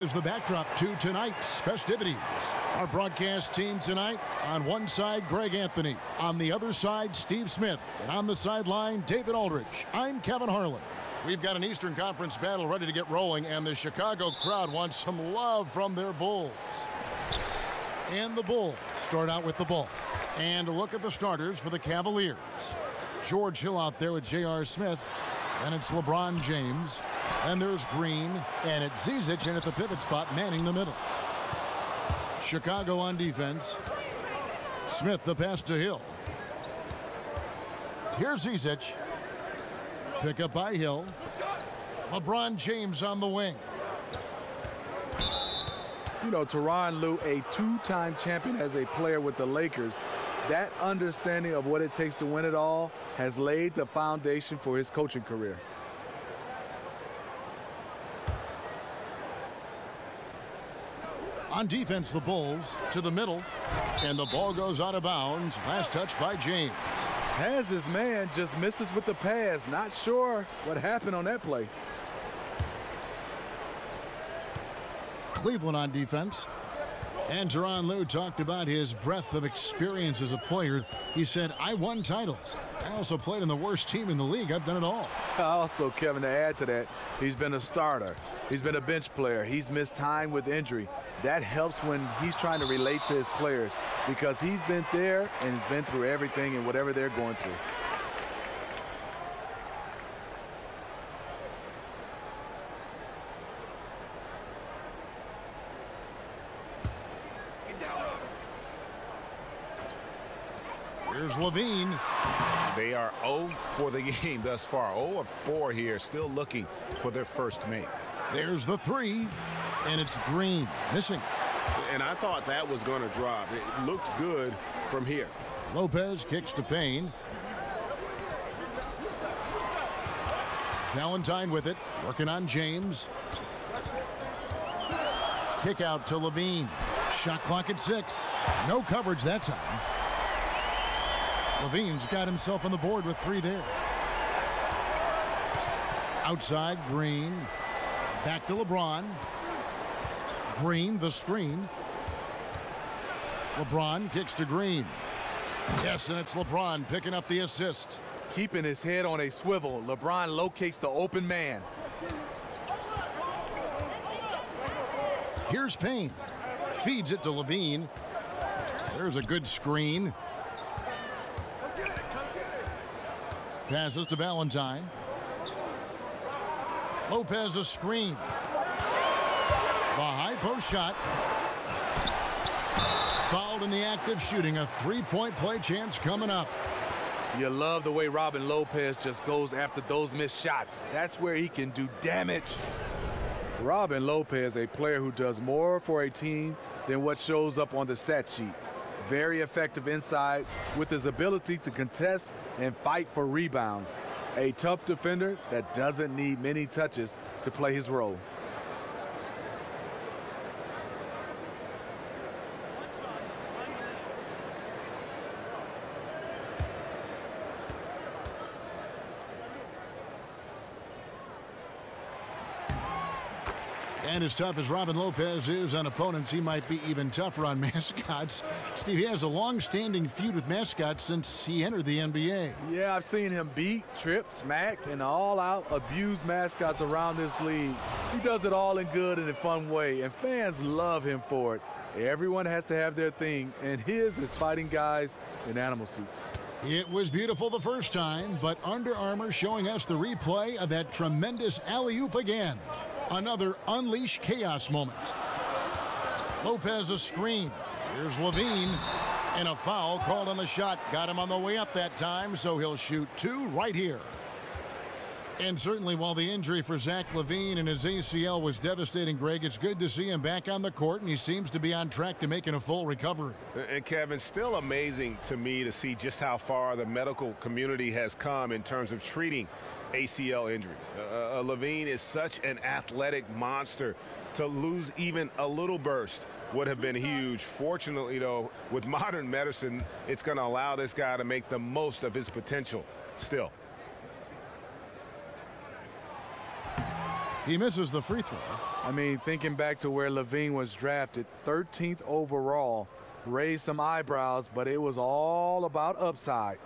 Is the backdrop to tonight's festivities. Our broadcast team tonight, on one side, Greg Anthony. On the other side, Steve Smith. And on the sideline, David Aldridge. I'm Kevin Harlan. We've got an Eastern Conference battle ready to get rolling, and the Chicago crowd wants some love from their Bulls. And the Bulls start out with the ball. And look at the starters for the Cavaliers. George Hill out there with J.R. Smith. And it's LeBron James. And there's Green. And it's Zizic in at the pivot spot, manning the middle. Chicago on defense. Smith the pass to Hill. Here's Zizic. Pick up by Hill. LeBron James on the wing. You know, Tyronn Lue, a two-time champion as a player with the Lakers, that understanding of what it takes to win it all has laid the foundation for his coaching career. On defense, the Bulls to the middle, and the ball goes out of bounds. Last touch by James. Has his man, just misses with the pass. Not sure what happened on that play. Cleveland on defense. And Tyronn Lue talked about his breadth of experience as a player. He said, I won titles. I also played in the worst team in the league. I've done it all. Also, Kevin, to add to that, he's been a starter. He's been a bench player. He's missed time with injury. That helps when he's trying to relate to his players because he's been there and he's been through everything and whatever they're going through. Here's Levine. They are 0 for the game thus far. 0 of 4 here, still looking for their first make. There's the three, and it's Green, missing. And I thought that was going to drop. It looked good from here. Lopez kicks to Payne. Valentine with it, working on James. Kick out to Levine. Shot clock at 6. No coverage that time. Levine's got himself on the board with 3 there. Outside, Green. Back to LeBron. Green, the screen. LeBron kicks to Green. Yes, and it's LeBron picking up the assist. Keeping his head on a swivel, LeBron locates the open man. Here's Payne. Feeds it to Levine. There's a good screen. Passes to Valentine. Lopez a screen. The high post shot. Fouled in the act of shooting. A three-point play chance coming up. You love the way Robin Lopez just goes after those missed shots. That's where he can do damage. Robin Lopez, a player who does more for a team than what shows up on the stat sheet. Very effective inside with his ability to contest and fight for rebounds. A tough defender that doesn't need many touches to play his role. And as tough as Robin Lopez is on opponents, he might be even tougher on mascots. Steve, he has a long-standing feud with mascots since he entered the NBA. Yeah, I've seen him beat, trip, smack, and all-out abuse mascots around this league. He does it all in good and a fun way, and fans love him for it. Everyone has to have their thing, and his is fighting guys in animal suits. It was beautiful the first time, but Under Armour showing us the replay of that tremendous alley-oop again. Another unleash chaos moment. Lopez a screen. Here's Levine. And a foul called on the shot. Got him on the way up that time, so he'll shoot 2 right here. And certainly while the injury for Zach LaVine and his ACL was devastating, Greg, it's good to see him back on the court, and he seems to be on track to making a full recovery. And Kevin, still amazing to me to see just how far the medical community has come in terms of treating ACL injuries. LaVine is such an athletic monster. To lose even a little burst would have been huge. Fortunately, though, with modern medicine, it's going to allow this guy to make the most of his potential still. He misses the free throw. I mean, thinking back to where LaVine was drafted, 13th overall, raised some eyebrows, but it was all about upside.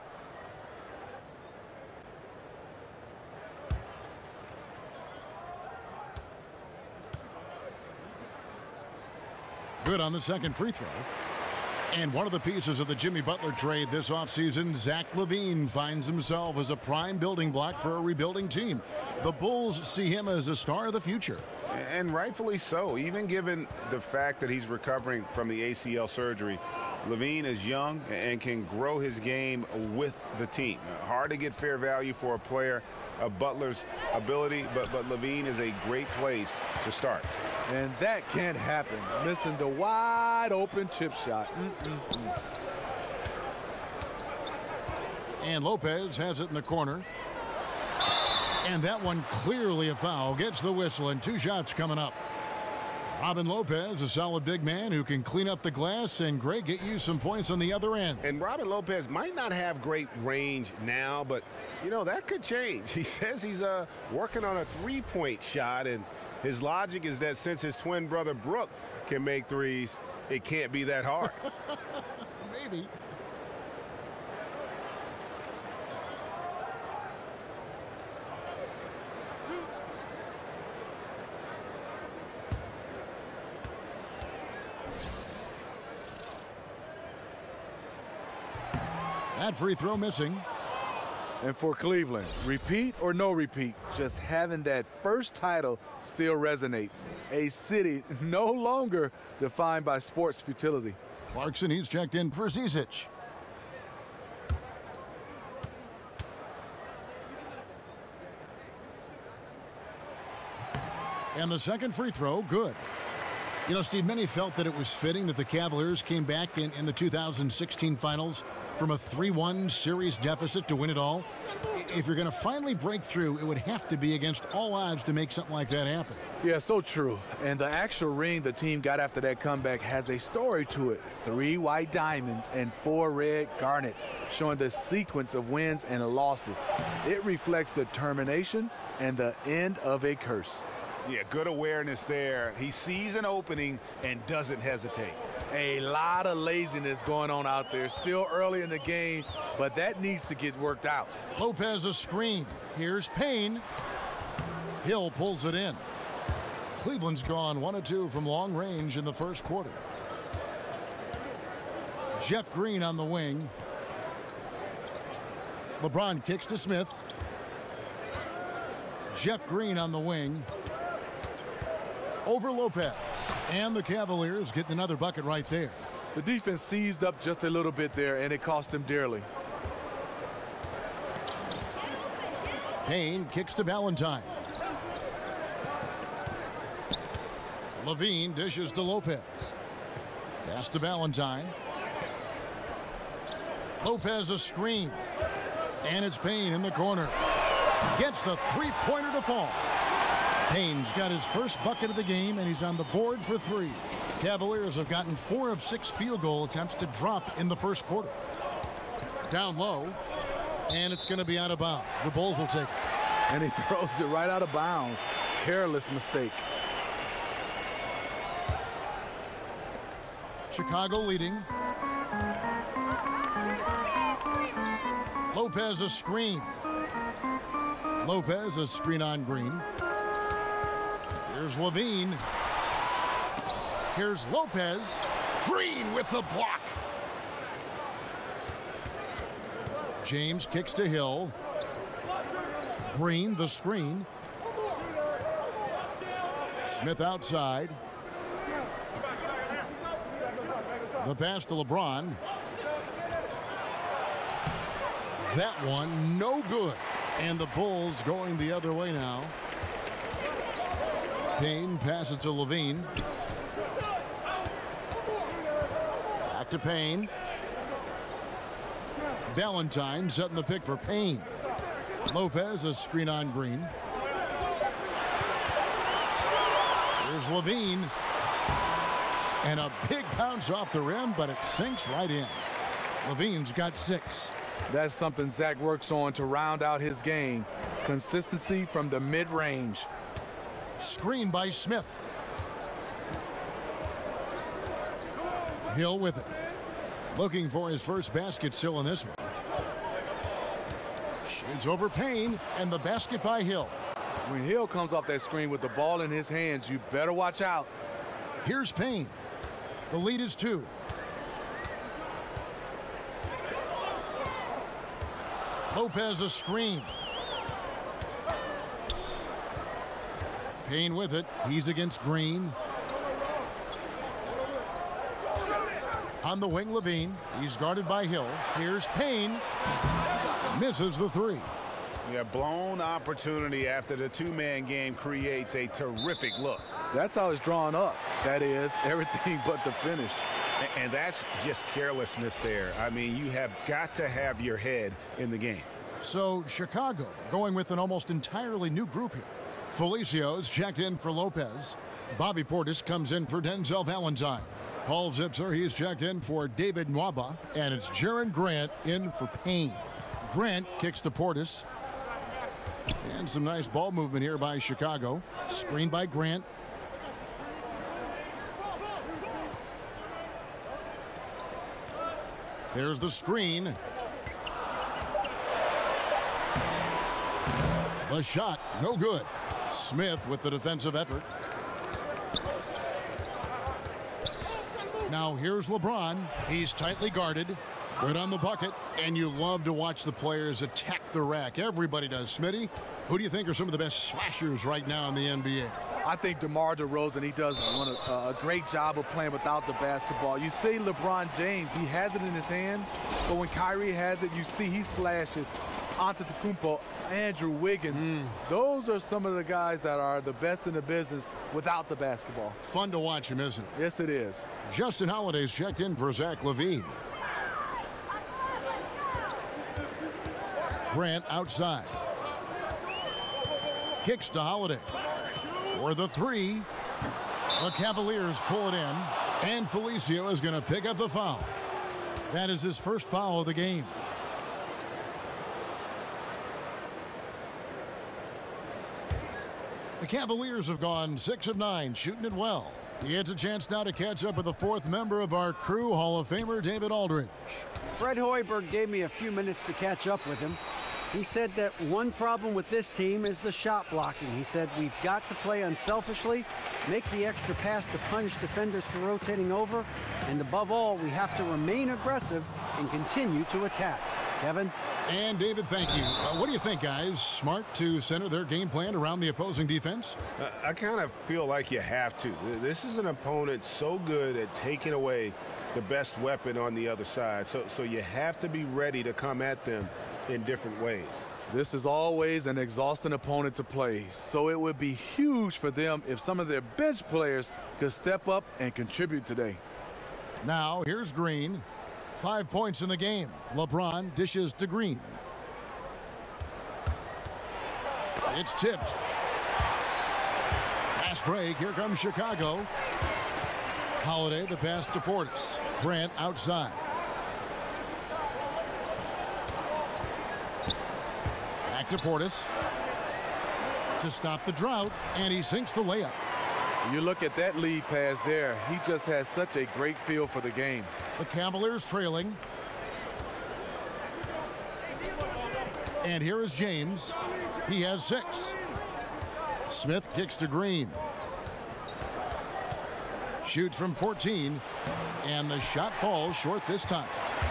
Good on the second free throw. And one of the pieces of the Jimmy Butler trade this offseason, Zach LaVine finds himself as a prime building block for a rebuilding team. The Bulls see him as a star of the future. And rightfully so, even given the fact that he's recovering from the ACL surgery. LaVine is young and can grow his game with the team. Hard to get fair value for a player of Butler's ability, but LaVine is a great place to start. And that can't happen. Missing the wide open chip shot. And Lopez has it in the corner. And that one clearly a foul. Gets the whistle, and 2 shots coming up. Robin Lopez, a solid big man who can clean up the glass and, Greg, get you some points on the other end. And Robin Lopez might not have great range now, but, you know, that could change. He says he's working on a three-point shot, and his logic is that since his twin brother Brook can make threes, it can't be that hard. Maybe. That free throw missing. And for Cleveland, repeat or no repeat, just having that first title still resonates. A city no longer defined by sports futility. Clarkson, he's checked in for Zizic. And the second free throw, good. You know, Steve, many felt that it was fitting that the Cavaliers came back in the 2016 finals from a 3-1 series deficit to win it all. If you're going to finally break through, it would have to be against all odds to make something like that happen. Yeah, so true. And the actual ring the team got after that comeback has a story to it. 3 white diamonds and 4 red garnets, showing the sequence of wins and losses. It reflects determination and the end of a curse. Yeah, good awareness there. He sees an opening and doesn't hesitate. A lot of laziness going on out there. Still early in the game, but that needs to get worked out. Lopez a screen. Here's Payne. Hill pulls it in. Cleveland's gone 1 of 2 from long range in the first quarter. Jeff Green on the wing. LeBron kicks to Smith. Jeff Green on the wing. Over Lopez. And the Cavaliers getting another bucket right there. The defense seized up just a little bit there, and it cost them dearly. Payne kicks to Valentine. LaVine dishes to Lopez. Pass to Valentine. Lopez a screen. And it's Payne in the corner. Gets the three-pointer to fall. Payne's got his first bucket of the game, and he's on the board for 3. Cavaliers have gotten 4 of 6 field goal attempts to drop in the first quarter. Down low, and it's going to be out of bounds. The Bulls will take it. And he throws it right out of bounds. Careless mistake. Chicago leading. Lopez a screen. Lopez a screen on Green. Here's LaVine. Here's Lopez. Green with the block. James kicks to Hill. Green the screen. Smith outside. The pass to LeBron. That one no good. And the Bulls going the other way now. Payne passes to Levine. Back to Payne. Valentine setting the pick for Payne. Lopez, a screen on Green. Here's Levine. And a big bounce off the rim, but it sinks right in. Levine's got 6. That's something Zach works on to round out his game. Consistency from the mid-range. Screen by Smith. Hill with it. Looking for his first basket still in this one. Shoots over Payne, and the basket by Hill. When Hill comes off that screen with the ball in his hands, you better watch out. Here's Payne. The lead is 2. Lopez a screen. Payne with it. He's against Green. On the wing, Levine. He's guarded by Hill. Here's Payne. Misses the 3. Yeah, blown opportunity after the two-man game creates a terrific look. That's how it's drawn up. That is, everything but the finish. And that's just carelessness there. I mean, you have got to have your head in the game. So Chicago going with an almost entirely new group here. Felicio's checked in for Lopez. Bobby Portis comes in for Denzel Valentine. Paul Zipser, he's checked in for David Nwaba. And it's Jaren Grant in for Payne. Grant kicks to Portis. And some nice ball movement here by Chicago. Screen by Grant. There's the screen. The shot, no good. Smith with the defensive effort. Now here's LeBron. He's tightly guarded. Good on the bucket. And you love to watch the players attack the rack. Everybody does. Smitty, who do you think are some of the best slashers right now in the NBA? I think DeMar DeRozan, he does a great job of playing without the basketball. You see LeBron James, he has it in his hands, but when Kyrie has it, you see he slashes. Antetokounmpo, Andrew Wiggins, those are some of the guys that are the best in the business without the basketball. Fun to watch him, isn't it? Yes, it is. Justin Holiday's checked in for Zach LaVine. Grant outside. Kicks to Holiday. For the 3. The Cavaliers pull it in. And Felicio is going to pick up the foul. That is his first foul of the game. The Cavaliers have gone 6 of 9, shooting it well. He gets a chance now to catch up with the 4th member of our crew, Hall of Famer David Aldridge. Fred Hoiberg gave me a few minutes to catch up with him. He said that one problem with this team is the shot blocking. He said we've got to play unselfishly, make the extra pass to punish defenders for rotating over, and above all, we have to remain aggressive and continue to attack. Kevin? And David, thank you. What do you think, guys? Smart to center their game plan around the opposing defense? I kind of feel like you have to. This is an opponent so good at taking away the best weapon on the other side. So you have to be ready to come at them in different ways. This is always an exhausting opponent to play, so it would be huge for them if some of their bench players could step up and contribute today. Now, here's Green. 5 points in the game. LeBron dishes to Green. It's tipped. Fast break. Here comes Chicago. Holiday, the pass to Portis. Grant outside. Back to Portis to stop the drought, and he sinks the layup. You look at that lead pass there. He just has such a great feel for the game. The Cavaliers trailing. And here is James. He has 6. Smith kicks to Green. Shoots from 14. And the shot falls short this time.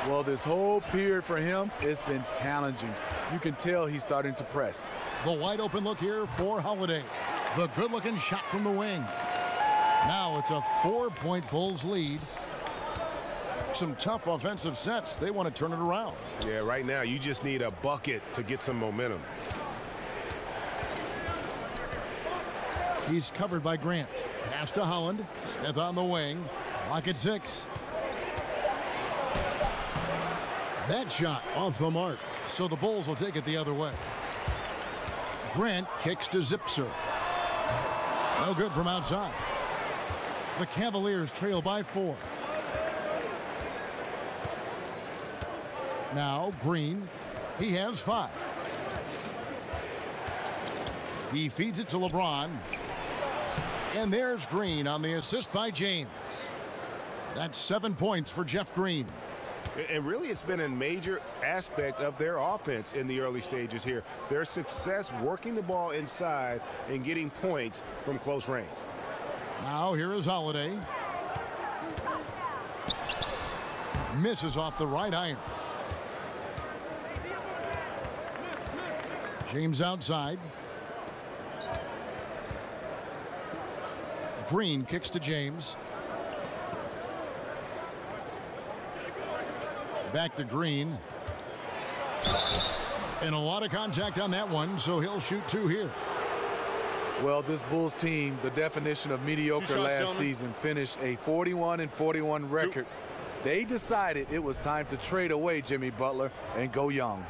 Well, this whole period for him, it's been challenging. You can tell he's starting to press. The wide open look here for Holiday. The good-looking shot from the wing. Now it's a 4-point Bulls lead. Some tough offensive sets. They want to turn it around. Yeah, right now you just need a bucket to get some momentum. He's covered by Grant. Pass to Holland. Smith on the wing. Clock at 6. That shot off the mark. So the Bulls will take it the other way. Grant kicks to Zipser. No good from outside. The Cavaliers trail by 4. Now Green. He has 5. He feeds it to LeBron. And there's Green on the assist by James. That's 7 points for Jeff Green. And really, it's been a major aspect of their offense in the early stages here. Their success working the ball inside and getting points from close range. Now here is Holiday. Misses off the right iron. James outside. Green kicks to James. Back to Green. And a lot of contact on that one, so he'll shoot 2 here. Well, this Bulls team, the definition of mediocre last season, finished a 41-41 record. They decided it was time to trade away Jimmy Butler and go young.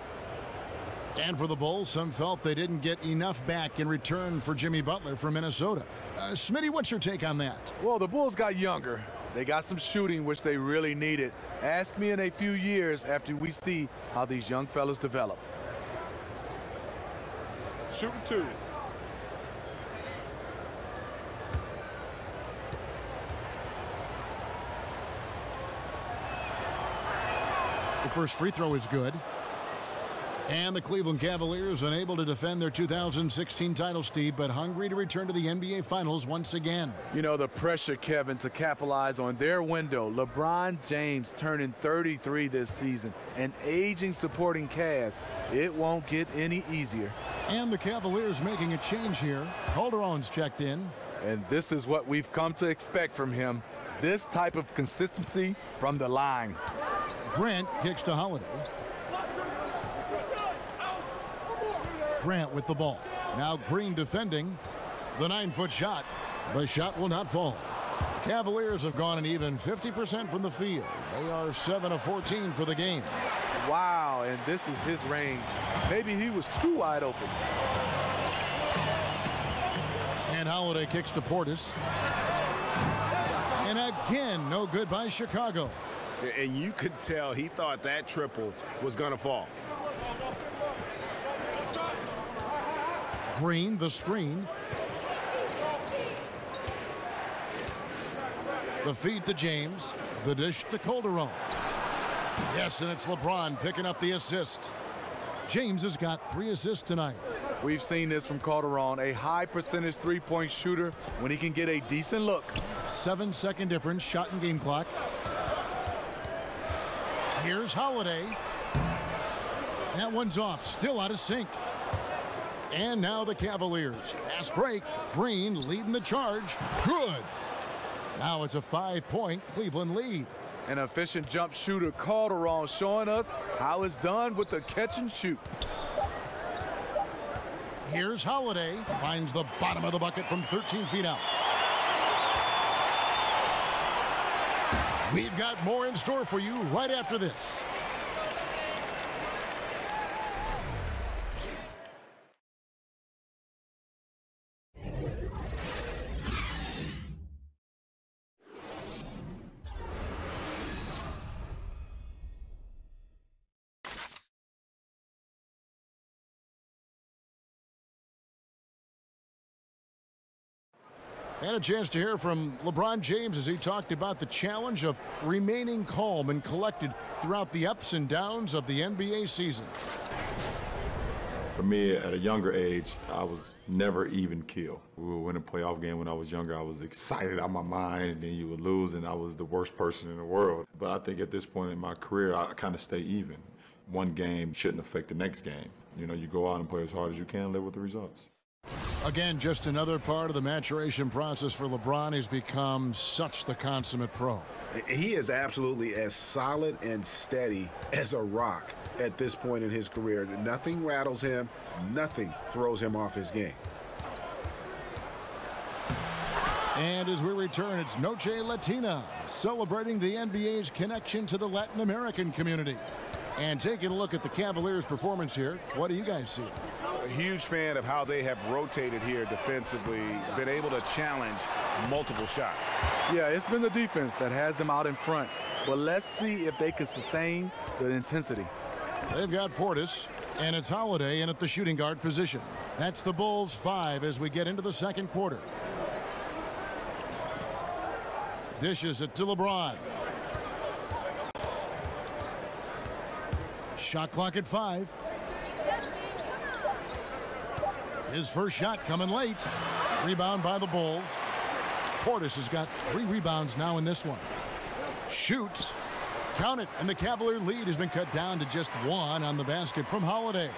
And for the Bulls, some felt they didn't get enough back in return for Jimmy Butler from Minnesota. Smitty, what's your take on that? Well, the Bulls got younger. They got some shooting, which they really needed. Ask me in a few years after we see how these young fellas develop. Shooting 2. The first free throw is good. And the Cleveland Cavaliers unable to defend their 2016 title, Steve, but hungry to return to the NBA Finals once again. You know, the pressure, Kevin, to capitalize on their window. LeBron James turning 33 this season. An aging supporting cast. It won't get any easier. And the Cavaliers making a change here. Calderon's checked in. And this is what we've come to expect from him. This type of consistency from the line. Grant kicks to Holiday. Grant with the ball. Now Green defending. The 9-foot shot. The shot will not fall. The Cavaliers have gone an even 50% from the field. They are 7 of 14 for the game. Wow, and this is his range. Maybe he was too wide open. And Holiday kicks to Portis. And again, no good by Chicago. And you could tell he thought that triple was going to fall. Green, the screen. The feed to James. The dish to Calderon. Yes, and it's LeBron picking up the assist. James has got 3 assists tonight. We've seen this from Calderon, a high percentage three-point shooter when he can get a decent look. 7-second difference, shot and game clock. Here's Holiday. That one's off, still out of sync. And now the Cavaliers. Fast break. Green leading the charge. Good. Now it's a 5-point Cleveland lead. An efficient jump shooter, Calderon, showing us how it's done with the catch and shoot. Here's Holiday. Finds the bottom of the bucket from 13 feet out. We've got more in store for you right after this. And a chance to hear from LeBron James as he talked about the challenge of remaining calm and collected throughout the ups and downs of the NBA season. For me, at a younger age, I was never even killed. We would win a playoff game when I was younger. I was excited out of my mind, and then you would lose, and I was the worst person in the world. But I think at this point in my career, I kind of stay even. One game shouldn't affect the next game. You know, you go out and play as hard as you can, live with the results. Again, just another part of the maturation process for LeBron. He's become such the consummate pro. He is absolutely as solid and steady as a rock at this point in his career. Nothing rattles him. Nothing throws him off his game. And as we return, it's Noche Latina, celebrating the NBA's connection to the Latin American community. And taking a look at the Cavaliers' performance here, what do you guys see? A huge fan of how they have rotated here defensively, been able to challenge multiple shots. Yeah, it's been the defense that has them out in front. But let's see if they can sustain the intensity. They've got Portis, and it's Holiday in at the shooting guard position. That's the Bulls' 5 as we get into the second quarter. Dishes it to LeBron. Shot clock at 5. His first shot coming late. Rebound by the Bulls. Portis has got 3 rebounds now in this one. Shoots. Count it. And the Cavalier lead has been cut down to just 1 on the basket from Holiday.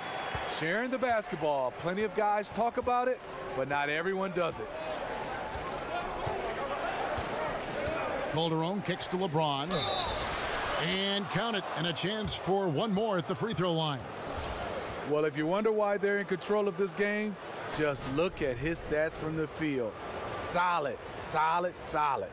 Sharing the basketball. Plenty of guys talk about it, but not everyone does it. Calderon kicks to LeBron. And count it. And a chance for 1 more at the free throw line. Well, if you wonder why they're in control of this game, just look at his stats from the field. Solid, solid, solid.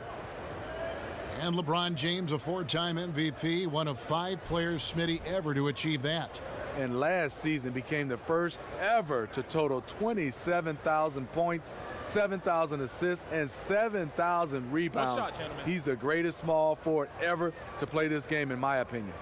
And LeBron James, a 4-time MVP, one of 5 players, Smitty, ever to achieve that. And last season became the first ever to total 27,000 points, 7,000 assists, and 7,000 rebounds. Nice shot, gentlemen. He's the greatest small forward ever to play this game, in my opinion.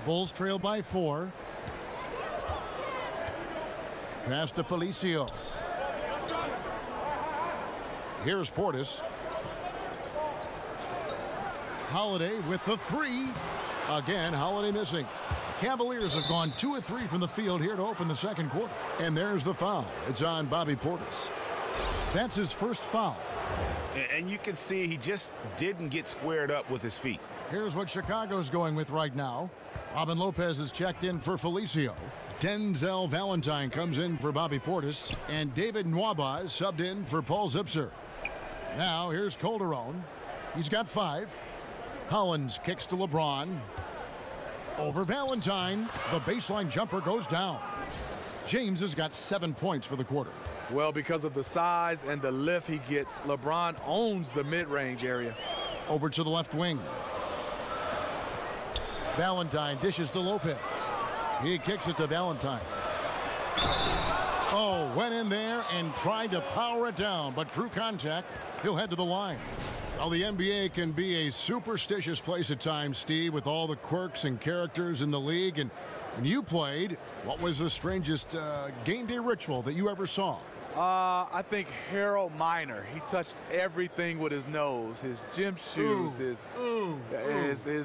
Bulls trail by 4. Pass to Felicio. Here's Portis. Holiday with the 3. Again, Holiday missing. The Cavaliers have gone 2 of 3 from the field here to open the second quarter. And there's the foul. It's on Bobby Portis. That's his first foul. And you can see he just didn't get squared up with his feet. Here's what Chicago's going with right now. Robin Lopez is checked in for Felicio. Denzel Valentine comes in for Bobby Portis. And David Nwaba is subbed in for Paul Zipser. Now here's Calderon. He's got 5. Hollins kicks to LeBron. Over Valentine. The baseline jumper goes down. James has got 7 points for the quarter. Well, because of the size and the lift he gets, LeBron owns the mid-range area. Over to the left wing. Valentine dishes to Lopez. He kicks it to Valentine. Oh, went in there and tried to power it down, but through contact, he'll head to the line. Well, the NBA can be a superstitious place at times, Steve, with all the quirks and characters in the league. And when you played, what was the strangest game day ritual that you ever saw? I think Harold Miner. He touched everything with his nose, his gym shoes, his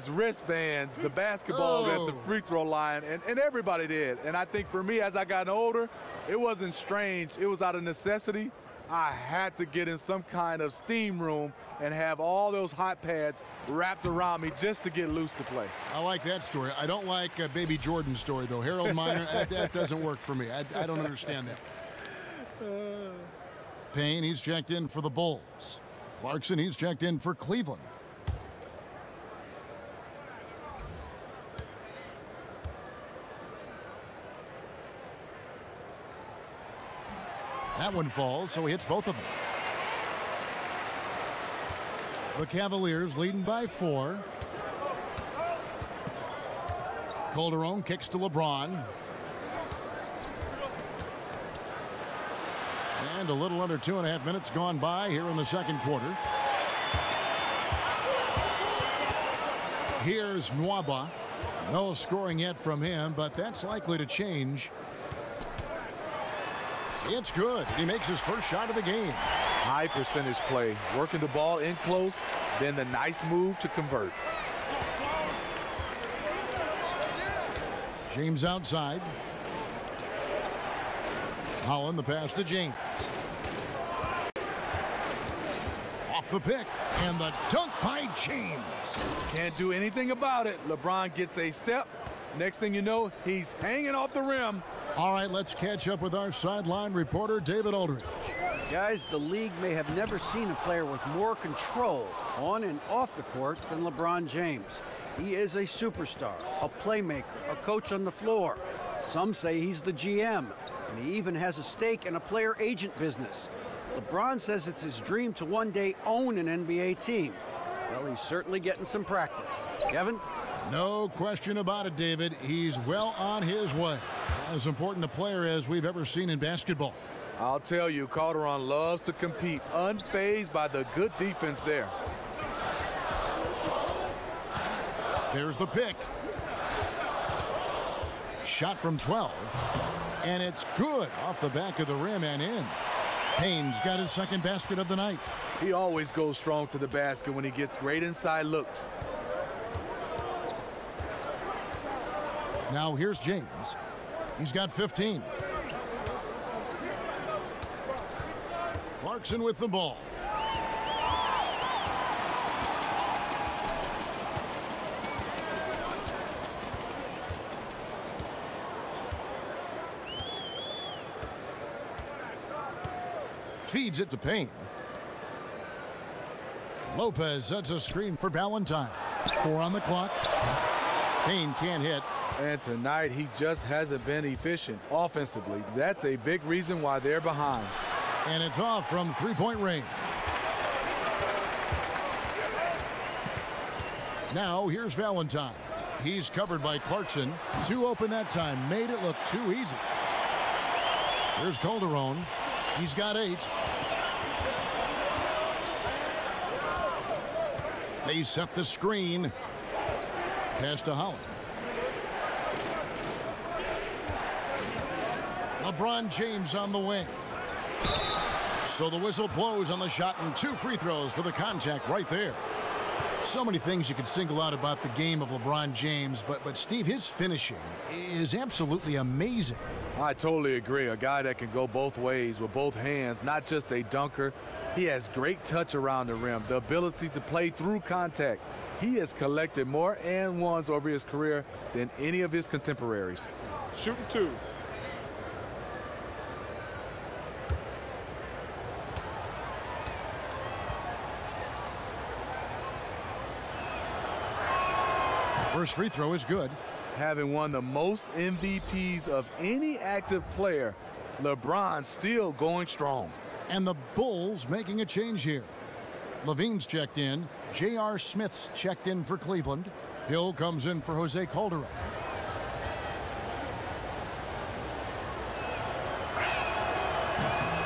wristbands, the basketballs at the free throw line, and everybody did. And I think for me, as I got older, it wasn't strange. It was out of necessity. I had to get in some kind of steam room and have all those hot pads wrapped around me just to get loose to play. I like that story. I don't like Baby Jordan's story, though. Harold Miner, that doesn't work for me. I don't understand that. Payne, he's checked in for the Bulls. Clarkson, he's checked in for Cleveland. That one falls, so he hits both of them. The Cavaliers leading by 4. Calderon kicks to LeBron. And a little under 2.5 minutes gone by here in the second quarter. Here's Nwaba. No scoring yet from him, but that's likely to change. It's good. He makes his first shot of the game. High percentage play, working the ball in close, then the nice move to convert. James outside. Holland, the pass to James. the pick, and the dunk by James. Can't do anything about it. LeBron gets a step. Next thing you know, he's hanging off the rim. All right, let's catch up with our sideline reporter, David Aldridge. Guys, the league may have never seen a player with more control on and off the court than LeBron James. He is a superstar, a playmaker, a coach on the floor. Some say he's the GM, and he even has a stake in a player agent business. LeBron says it's his dream to one day own an NBA team. Well, he's certainly getting some practice. Kevin? No question about it, David. He's well on his way. As important a player as we've ever seen in basketball. I'll tell you, Calderon loves to compete, unfazed by the good defense there. There's the pick. Shot from 12. And it's good off the back of the rim and in. Payne's got his second basket of the night. He always goes strong to the basket when he gets great inside looks. Now here's James. He's got 15. Clarkson with the ball. Feeds it to Payne. Lopez sets a screen for Valentine. 4 on the clock. Payne can't hit. And tonight, he just hasn't been efficient offensively. That's a big reason why they're behind. And it's off from three-point range. Now, here's Valentine. He's covered by Clarkson. 2 open that time. Made it look too easy. Here's Calderon. He's got 8. They set the screen. Pass to Holland. LeBron James on the wing. So the whistle blows on the shot and 2 free throws for the contact right there. So many things you could single out about the game of LeBron James, but Steve, his finishing is absolutely amazing. I totally agree. A guy that can go both ways with both hands, not just a dunker. He has great touch around the rim, the ability to play through contact. He has collected more and ones over his career than any of his contemporaries. Shooting 2. First free throw is good. Having won the most MVPs of any active player, LeBron still going strong. And the Bulls making a change here. Levine's checked in. J.R. Smith's checked in for Cleveland. Hill comes in for Jose Calderon.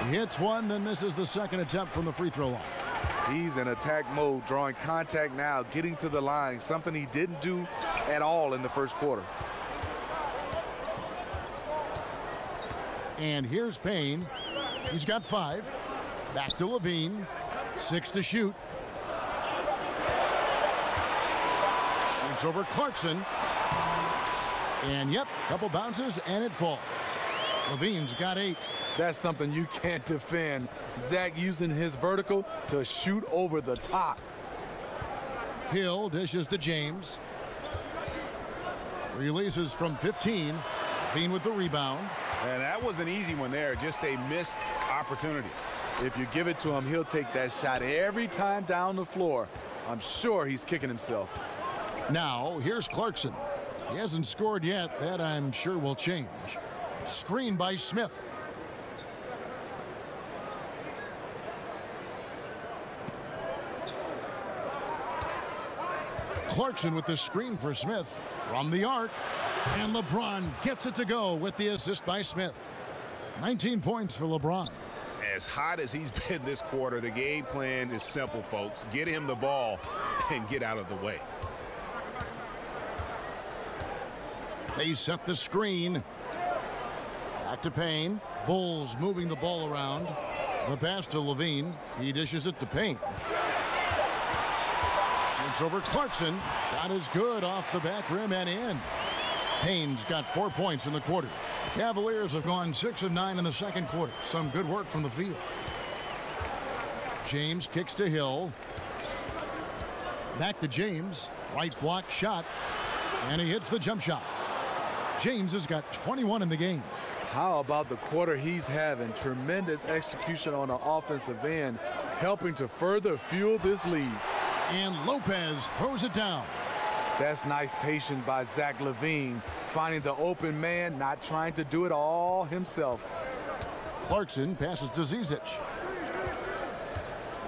He hits one, then misses the second attempt from the free throw line. He's in attack mode, drawing contact now, getting to the line, something he didn't do at all in the first quarter. And here's Payne. He's got 5. Back to Levine. 6 to shoot. Shoots over Clarkson. And yep, couple bounces and it falls. Levine's got 8. That's something you can't defend. Zach using his vertical to shoot over the top. Hill dishes to James. Releases from 15. Levine with the rebound. And that was an easy one there, just a missed opportunity. If you give it to him, he'll take that shot every time down the floor. I'm sure he's kicking himself. Now, here's Clarkson. He hasn't scored yet. That, I'm sure, will change. Screen by Smith. Clarkson with the screen for Smith from the arc. And LeBron gets it to go with the assist by Smith. 19 points for LeBron. As hot as he's been this quarter, the game plan is simple, folks. Get him the ball and get out of the way. They set the screen. Back to Payne. Bulls moving the ball around. The pass to Levine. He dishes it to Payne. Shoots over Clarkson. Shot is good off the back rim and in. Payne's got 4 points in the quarter. Cavaliers have gone 6 of 9 in the second quarter. Some good work from the field. James kicks to Hill. Back to James. Right block shot. And he hits the jump shot. James has got 21 in the game. How about the quarter he's having? Tremendous execution on the offensive end, helping to further fuel this lead. And Lopez throws it down. That's nice patience by Zach LaVine, finding the open man, not trying to do it all himself. Clarkson passes to Zizic.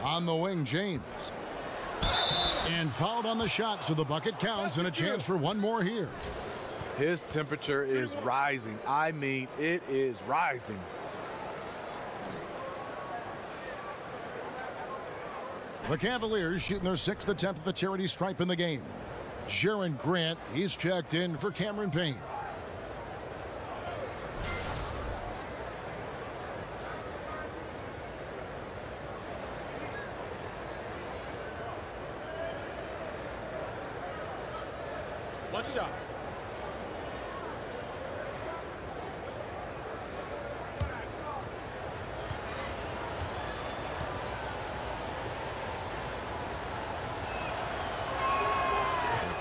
On the wing, James. And fouled on the shot, so the bucket counts and a chance for one more here. His temperature is rising. I mean, it is rising. The Cavaliers shooting their 6th attempt at the charity stripe in the game. Jaron Grant, he's checked in for Cameron Payne. One shot.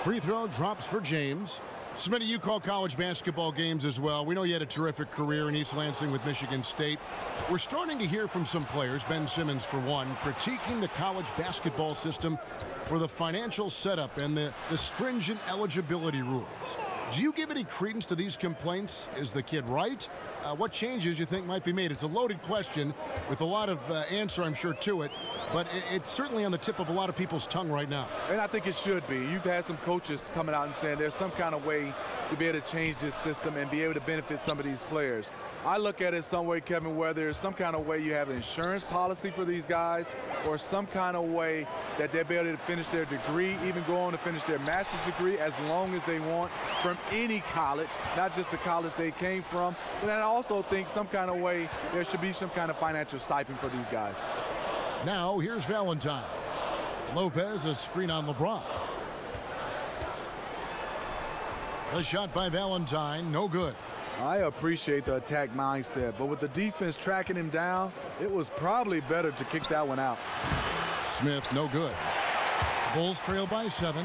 Free throw drops for James. Smitty, you call college basketball games as well. We know you had a terrific career in East Lansing with Michigan State. We're starting to hear from some players, Ben Simmons for one, critiquing the college basketball system for the financial setup and the stringent eligibility rules. Do you give any credence to these complaints? Is the kid right? What changes you think might be made? It's a loaded question with a lot of answer, I'm sure, to it. But it's certainly on the tip of a lot of people's tongue right now. And I think it should be. You've had some coaches coming out and saying there's some kind of way to be able to change this system and be able to benefit some of these players. I look at it some way, Kevin, where there's some kind of way you have an insurance policy for these guys or some kind of way that they'll be able to finish their degree, even go on to finish their master's degree as long as they want from any college, not just the college they came from. And I also think some kind of way there should be some kind of financial stipend for these guys. Now here's Valentine. Lopez, a screen on LeBron. The shot by Valentine, no good. I appreciate the attack mindset, but with the defense tracking him down, it was probably better to kick that one out. Smith, no good. Bulls trail by 7.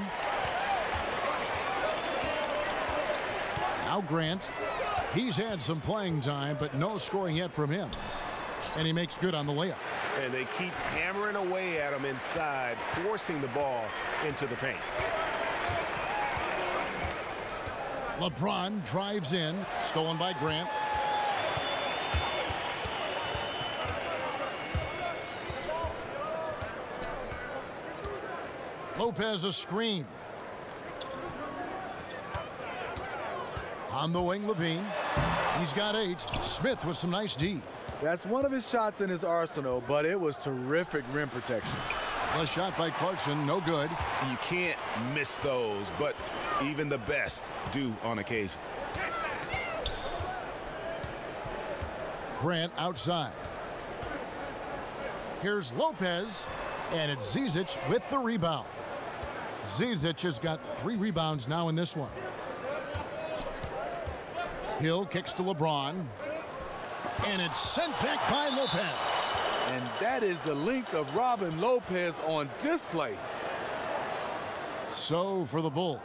Now Grant. He's had some playing time, but no scoring yet from him. And he makes good on the layup. And they keep hammering away at him inside, forcing the ball into the paint. LeBron drives in, stolen by Grant. Lopez a screen. On the wing, Levine. He's got 8. Smith with some nice D. That's one of his shots in his arsenal, but it was terrific rim protection. The shot by Clarkson, no good. You can't miss those, but even the best do on occasion. Grant outside. Here's Lopez, and it's Zizic with the rebound. Zizic has got 3 rebounds now in this one. Hill kicks to LeBron, and it's sent back by Lopez. And that is the length of Robin Lopez on display. So for the Bulls,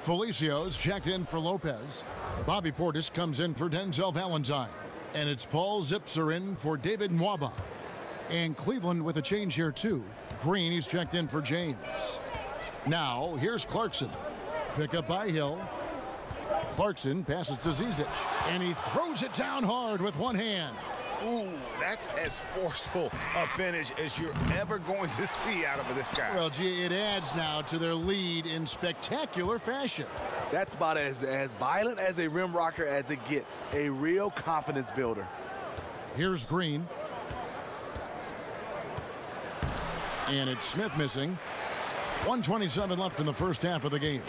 Felicia's checked in for Lopez. Bobby Portis comes in for Denzel Valentine. And it's Paul Zipser in for David Nwaba. And Cleveland with a change here too. Green, he's checked in for James. Now here's Clarkson. Pick up by Hill. Clarkson passes to Zizic. And he throws it down hard with one hand. Ooh, that's as forceful a finish as you're ever going to see out of this guy. Well, gee, it adds now to their lead in spectacular fashion. That's about as violent as a rim rocker as it gets. A real confidence builder. Here's Green. And it's Smith missing. 1:27 left in the first half of the game.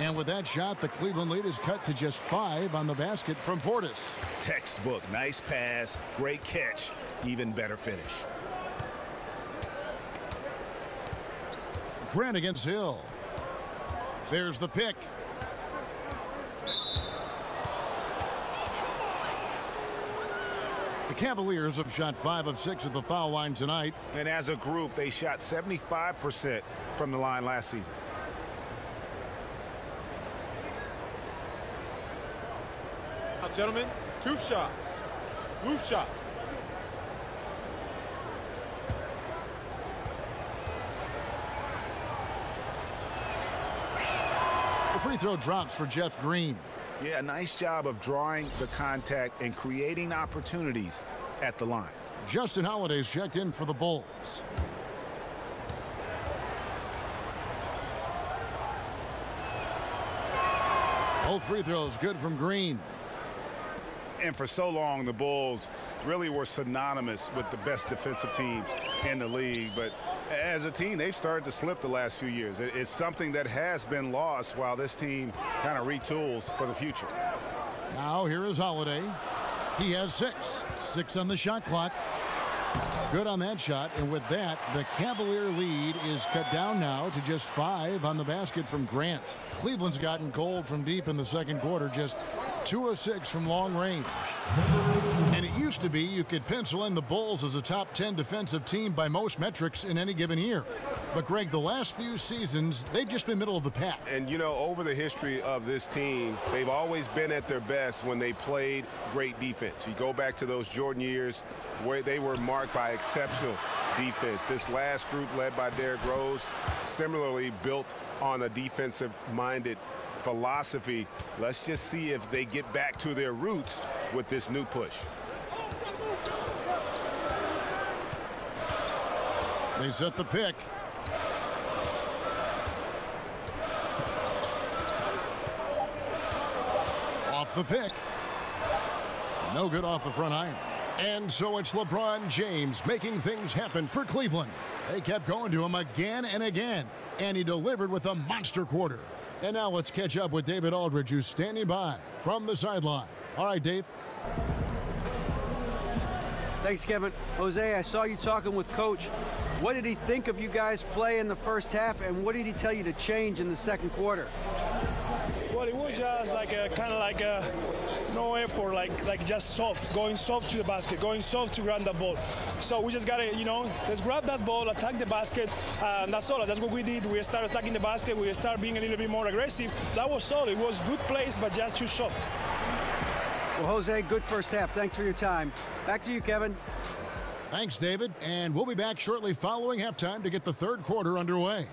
And with that shot, the Cleveland lead is cut to just 5 on the basket from Portis. Textbook, nice pass, great catch, even better finish. Grant against Hill. There's the pick. The Cavaliers have shot 5 of 6 at the foul line tonight. And as a group, they shot 75% from the line last season. Now, gentlemen, 2 shots. Move shots. The free throw drops for Jeff Green. Yeah, nice job of drawing the contact and creating opportunities at the line. Justin Holiday's checked in for the Bulls. Both free throws good from Green. And for so long, the Bulls really were synonymous with the best defensive teams in the league. But as a team, they've started to slip the last few years. It's something that has been lost while this team kind of retools for the future. Now here is Holiday. He has 6. 6 on the shot clock. Good on that shot. And with that, the Cavalier lead is cut down now to just 5 on the basket from Grant. Cleveland's gotten cold from deep in the second quarter, just 2 of 6 from long range. And it used to be you could pencil in the Bulls as a top 10 defensive team by most metrics in any given year. But Greg, the last few seasons, they've just been middle of the pack. And you know, over the history of this team, they've always been at their best when they played great defense. You go back to those Jordan years where they were marked by exceptional defense. This last group led by Derrick Rose, similarly built on a defensive-minded philosophy. Let's just see if they get back to their roots with this new push. They set the pick. Off the pick. No good off the front iron. And so it's LeBron James making things happen for Cleveland. They kept going to him again and again, and he delivered with a monster quarter. And now let's catch up with David Aldridge, who's standing by from the sideline. All right, Dave. Thanks, Kevin. Jose, I saw you talking with Coach. What did he think of you guys play in the first half, and what did he tell you to change in the second quarter? Well, it was just like kind of like no effort, like just soft, going soft to the basket, going soft to grab the ball. So we just gotta, let's grab that ball, attack the basket, and that's all. That's what we did. We started attacking the basket. We started being a little bit more aggressive. That was all. It was good plays, but just too soft. Well, Jose, good first half. Thanks for your time. Back to you, Kevin. Thanks, David. And we'll be back shortly following halftime to get the third quarter underway.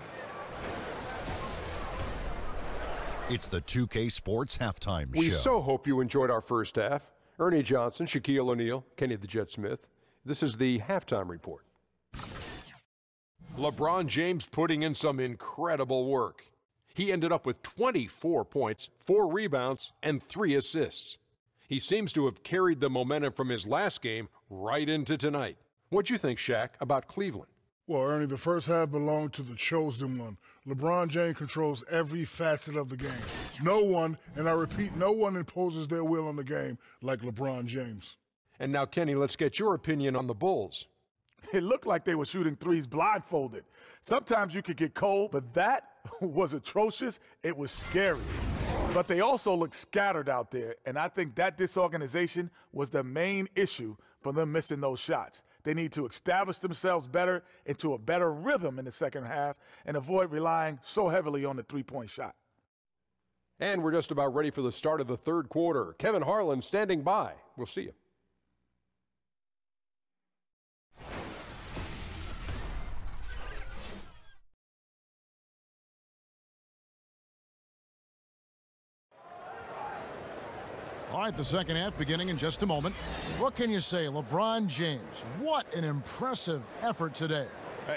It's the 2K Sports Halftime Show. We so hope you enjoyed our first half. Ernie Johnson, Shaquille O'Neal, Kenny the Jet Smith. This is the halftime report. LeBron James putting in some incredible work. He ended up with 24 points, 4 rebounds, and 3 assists. He seems to have carried the momentum from his last game right into tonight. What'd you think, Shaq, about Cleveland? Well, Ernie, the first half belonged to the chosen one. LeBron James controls every facet of the game. No one, and I repeat, no one imposes their will on the game like LeBron James. And now, Kenny, let's get your opinion on the Bulls. It looked like they were shooting threes blindfolded. Sometimes you could get cold, but that was atrocious. It was scary. But they also looked scattered out there, and I think that disorganization was the main issue for them missing those shots. They need to establish themselves better into a better rhythm in the second half and avoid relying so heavily on the three-point shot. And we're just about ready for the start of the third quarter. Kevin Harlan standing by. We'll see you. All right, the second half beginning in just a moment. What can you say? LeBron James, what an impressive effort today.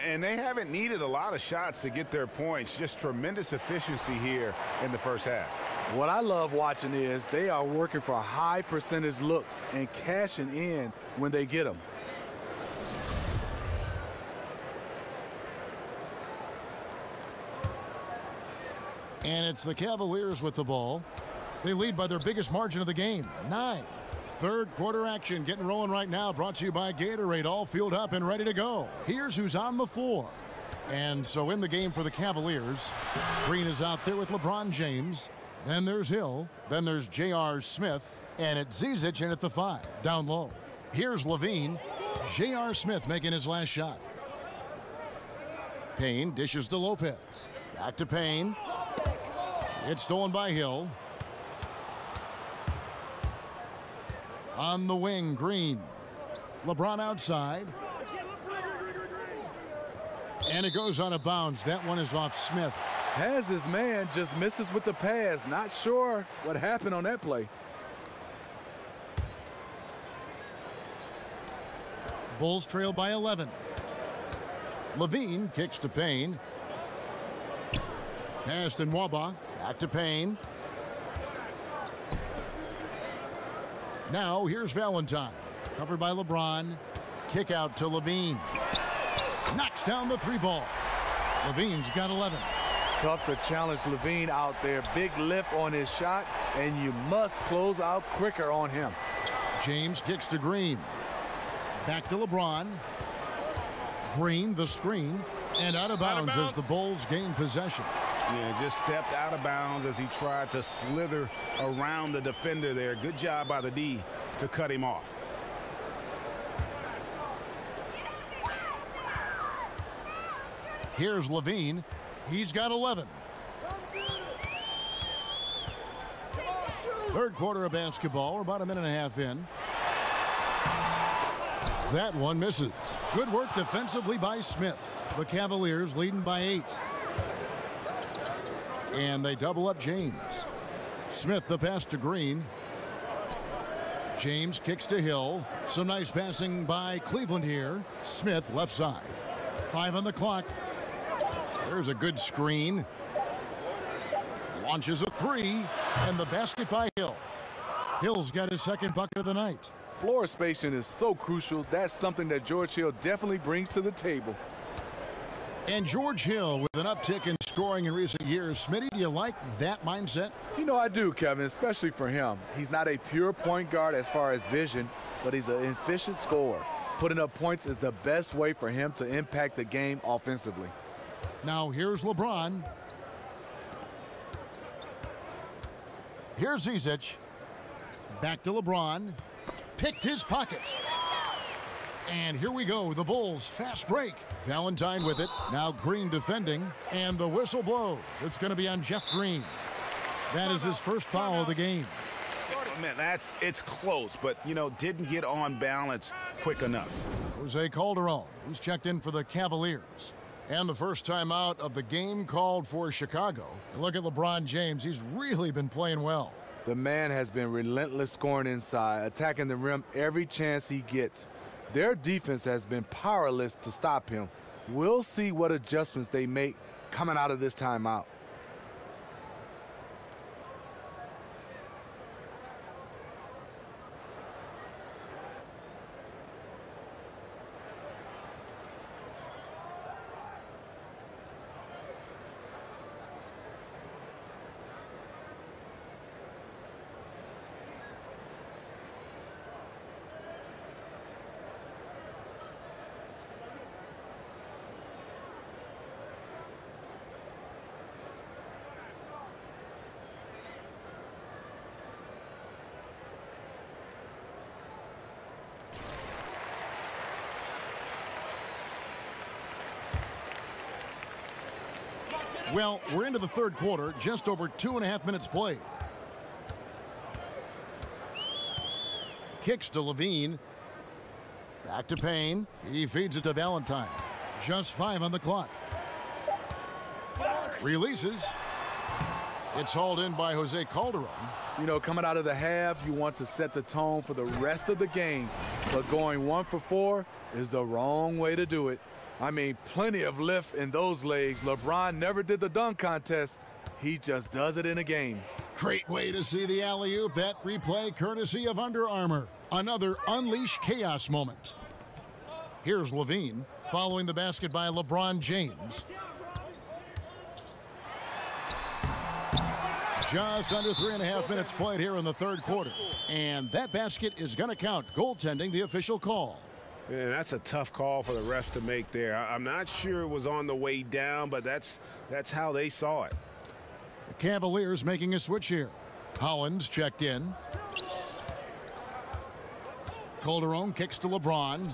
And they haven't needed a lot of shots to get their points. Just tremendous efficiency here in the first half. What I love watching is they are working for high percentage looks and cashing in when they get them. And it's the Cavaliers with the ball. They lead by their biggest margin of the game, 9. Third quarter action getting rolling right now, brought to you by Gatorade, all fueled up and ready to go. Here's who's on the floor. And so in the game for the Cavaliers, Green is out there with LeBron James. Then there's Hill. Then there's J.R. Smith. And it's Zizic in at the 5, down low. Here's Levine. J.R. Smith making his last shot. Payne dishes to Lopez. Back to Payne. It's stolen by Hill. On the wing, Green. LeBron outside. And it goes out of bounds. That one is off Smith. Has his man, just misses with the pass. Not sure what happened on that play. Bulls trail by 11. Levine kicks to Payne. Pass to Nwaba. Back to Payne. Now here's Valentine. Covered by LeBron. Kick out to Levine. Knocks down the three ball. Levine's got 11. Tough to challenge Levine out there. Big lift on his shot, and you must close out quicker on him. James kicks to Green. Back to LeBron. Green, the screen, and out of bounds as the Bulls gain possession. Yeah, just stepped out of bounds as he tried to slither around the defender there. Good job by the D to cut him off. Here's Levine. He's got 11. Third quarter of basketball. We're about a minute and a half in. That one misses. Good work defensively by Smith. The Cavaliers leading by 8. And they double up James. Smith the pass to Green. James kicks to Hill. Some nice passing by Cleveland here. Smith left side. 5 on the clock. There's a good screen. Launches a 3. And the basket by Hill. Hill's got his second bucket of the night. Floor spacing is so crucial. That's something that George Hill definitely brings to the table. And George Hill with an uptick in scoring in recent years. Smitty, do you like that mindset? You know I do, Kevin, especially for him. He's not a pure point guard as far as vision, but he's an efficient scorer. Putting up points is the best way for him to impact the game offensively. Now here's LeBron. Here's Zizic. Back to LeBron. Picked his pocket. And here we go, the Bulls fast break. Valentine with it. Now Green defending. And the whistle blows. It's going to be on Jeff Green. That is his first foul of the game. Man, it's close, but, didn't get on balance quick enough. Jose Calderon, who's checked in for the Cavaliers. And the first time out of the game called for Chicago. And look at LeBron James. He's really been playing well. The man has been relentless scoring inside, attacking the rim every chance he gets. Their defense has been powerless to stop him. We'll see what adjustments they make coming out of this timeout. Well, we're into the third quarter, just over 2.5 minutes played. Kicks to Levine. Back to Payne. He feeds it to Valentine. Just 5 on the clock. Releases. It's hauled in by Jose Calderon. Coming out of the half, you want to set the tone for the rest of the game. But going 1 for 4 is the wrong way to do it. I mean, plenty of lift in those legs. LeBron never did the dunk contest. He just does it in a game. Great way to see the alley-oop. That replay courtesy of Under Armour. Another Unleash Chaos moment. Here's Levine following the basket by LeBron James. Just under 3.5 minutes played here in the third quarter. And that basket is going to count. Goaltending, the official call. And that's a tough call for the refs to make there. I'm not sure it was on the way down, but that's how they saw it. The Cavaliers making a switch here. Hollins checked in. Calderon kicks to LeBron.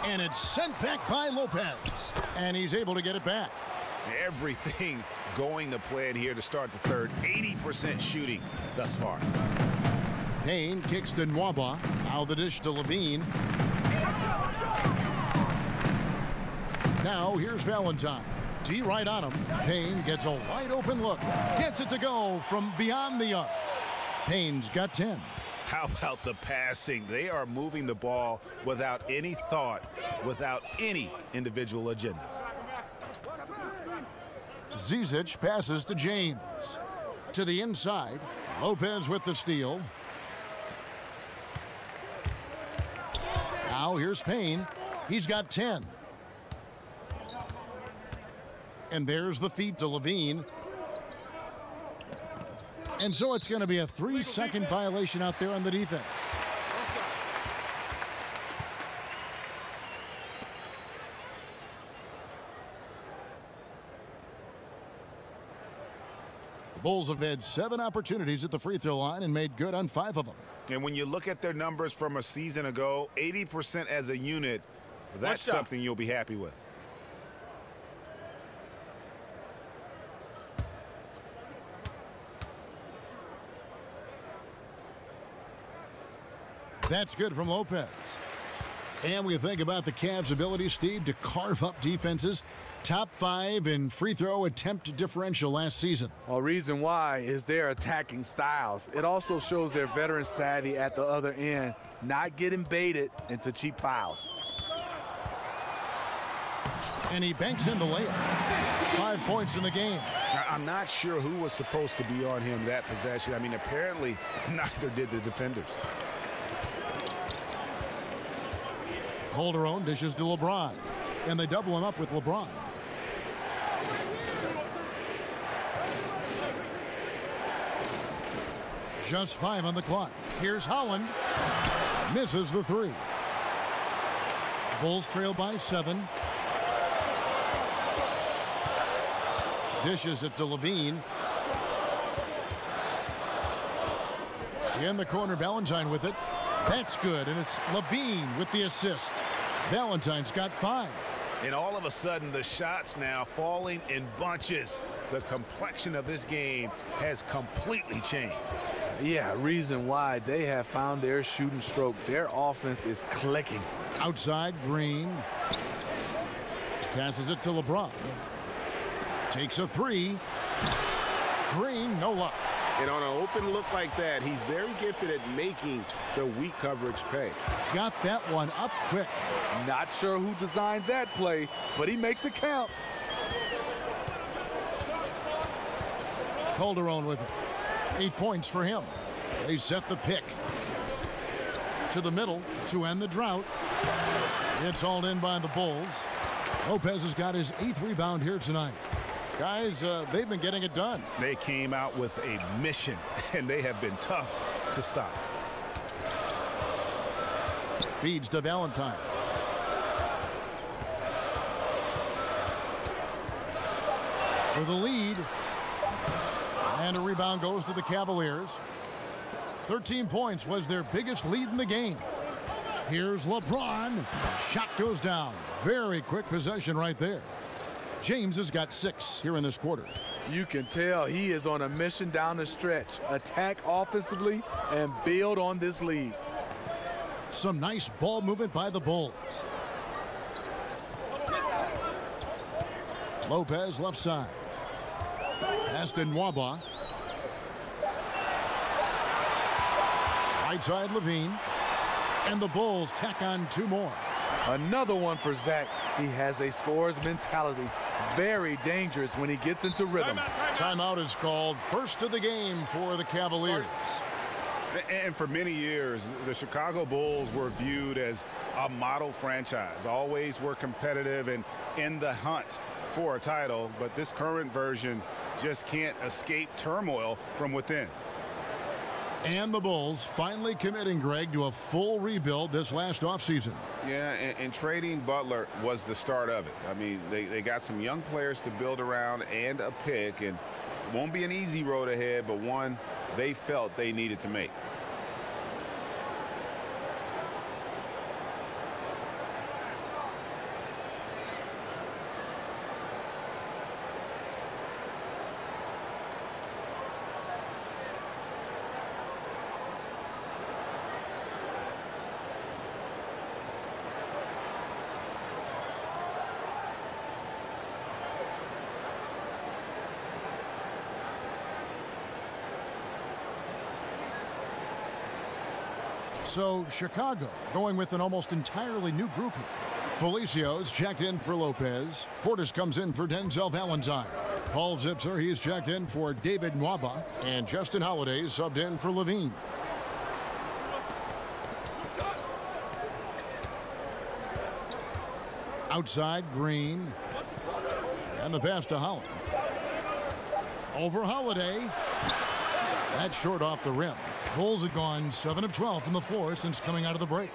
And it's sent back by Lopez. And he's able to get it back. Everything going to plan here to start the third. 80% shooting thus far. Payne kicks to Nwaba. Now the dish to Levine. Now here's Valentine. D right on him. Payne gets a wide open look. Gets it to go from beyond the arc. Payne's got 10. How about the passing? They are moving the ball without any thought, without any individual agendas. Zizic passes to James. To the inside. Lopez with the steal. Now here's Payne. He's got 10. And there's the feed to Levine. And so it's going to be a 3-second violation out there on the defense. The Bulls have had 7 opportunities at the free throw line and made good on 5 of them. And when you look at their numbers from a season ago, 80% as a unit, that's something you'll be happy with. That's good from Lopez. And we think about the Cavs' ability, Steve, to carve up defenses. Top 5 in free throw attempt differential last season. Well, reason why is their attacking styles. It also shows their veteran savvy at the other end, not getting baited into cheap fouls. And he banks in the layup. 5 points in the game. Now, I'm not sure who was supposed to be on him that possession. I mean, apparently neither did the defenders. Calderon dishes to LeBron, and they double him up with LeBron. Just 5 on the clock. Here's Holland. Misses the 3. Bulls trail by 7. Dishes it to Levine. In the corner, Valentine with it. That's good, and it's Levine with the assist. Valentine's got 5. And all of a sudden, the shots now falling in bunches. The complexion of this game has completely changed. Yeah, reason why they have found their shooting stroke. Their offense is clicking. Outside, Green. Passes it to LeBron. Takes a 3. Green, no luck. And on an open look like that, he's very gifted at making the weak coverage pay. Got that one up quick. Not sure who designed that play, but he makes it count. Calderon with it. 8 points for him. They set the pick. To the middle to end the drought. It's hauled in by the Bulls. Lopez has got his 8th rebound here tonight. Guys, they've been getting it done. They came out with a mission, and they have been tough to stop. Feeds to Valentine. For the lead. And a rebound goes to the Cavaliers. 13 points was their biggest lead in the game. Here's LeBron. Shot goes down. Very quick possession right there. James has got 6 here in this quarter. You can tell he is on a mission down the stretch. Attack offensively and build on this lead. Some nice ball movement by the Bulls. Lopez left side. Pass to Nwaba. Right side Levine. And the Bulls tack on 2 more. Another one for Zach. He has a scorer's mentality. Very dangerous when he gets into rhythm. Timeout is called. First of the game for the Cavaliers. And for many years, the Chicago Bulls were viewed as a model franchise. Always were competitive and in the hunt for a title. But this current version just can't escape turmoil from within. And the Bulls finally committing, Greg, to a full rebuild this last offseason. Yeah, and trading Butler was the start of it. I mean, they got some young players to build around and a pick, and Won't be an easy road ahead, but one they felt they needed to make. So Chicago going with an almost entirely new group here. Felicia's checked in for Lopez. Portis comes in for Denzel Valentine. Paul Zipser, he's checked in for David Nwaba. And Justin Holiday subbed in for Levine. Outside, Green. And the pass to Holland. Over Holiday. That's short off the rim. Bulls have gone 7 of 12 from the floor since coming out of the break.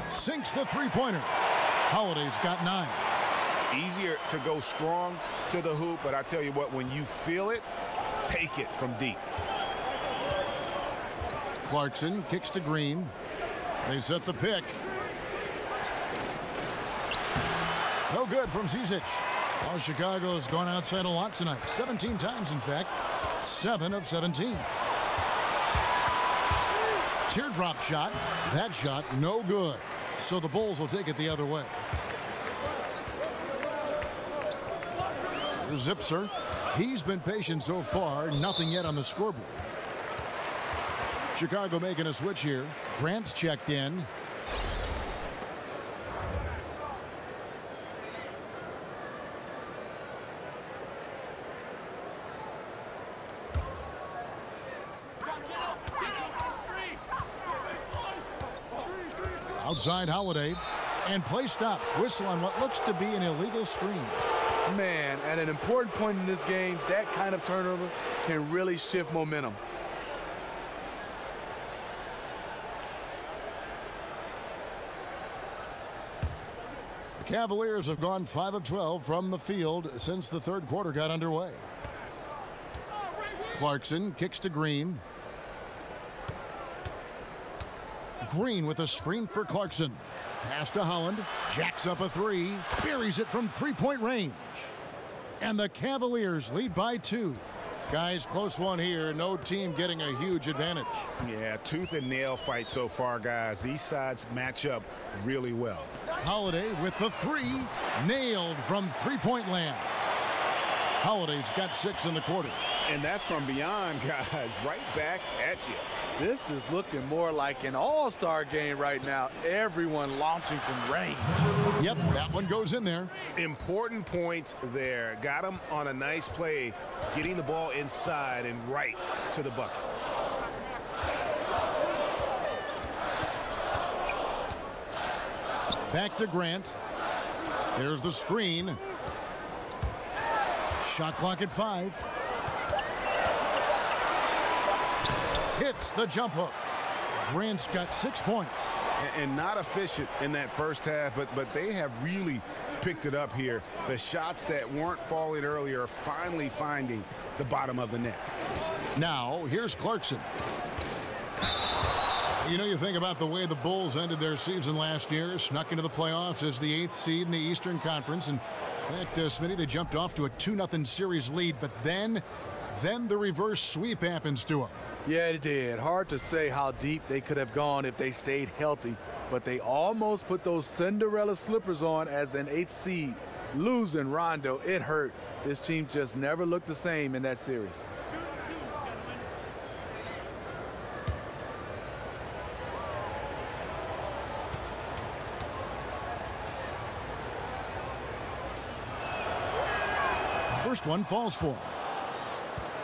Sinks the three-pointer. Holiday's got 9. Easier to go strong to the hoop, but I tell you what, when you feel it, take it from deep. Clarkson kicks to Green. They set the pick. No good from Zizic. Well, Chicago has gone outside a lot tonight. 17 times, in fact. 7 of 17. Teardrop shot. That shot, no good. So the Bulls will take it the other way. Here's Zipser. He's been patient so far. Nothing yet on the scoreboard. Chicago making a switch here. Grant's checked in. Outside Holiday, and play stops. Whistle on what looks to be an illegal screen. Man, at an important point in this game, that kind of turnover can really shift momentum. The Cavaliers have gone 5 of 12 from the field since the third quarter got underway. Clarkson kicks to Green. Green with a screen for Clarkson. Pass to Holland. Jacks up a 3. Buries it from three-point range. And the Cavaliers lead by 2. Guys, close one here. No team getting a huge advantage. Yeah, tooth and nail fight so far, guys. These sides match up really well. Holiday with the 3. Nailed from three-point land. Holiday's got 6 in the quarter. And that's from beyond, guys. Right back at you. This is looking more like an all-star game right now. Everyone launching from range. Yep, that one goes in there. Important points there. Got him on a nice play, getting the ball inside and right to the bucket. Back to Grant. There's the screen. Shot clock at 5. Hits the jump hook. Grant's got 6 points. And not efficient in that first half, but they have really picked it up here. The shots that weren't falling earlier are finally finding the bottom of the net. Now, here's Clarkson. You know, you think about the way the Bulls ended their season last year, snuck into the playoffs as the 8th seed in the Eastern Conference. And in fact, Smitty, they jumped off to a 2-0 series lead, but then the reverse sweep happens to them. Yeah, it did. Hard to say how deep they could have gone if they stayed healthy, but they almost put those Cinderella slippers on as an 8th seed. Losing Rondo, it hurt. This team just never looked the same in that series. First one falls for him.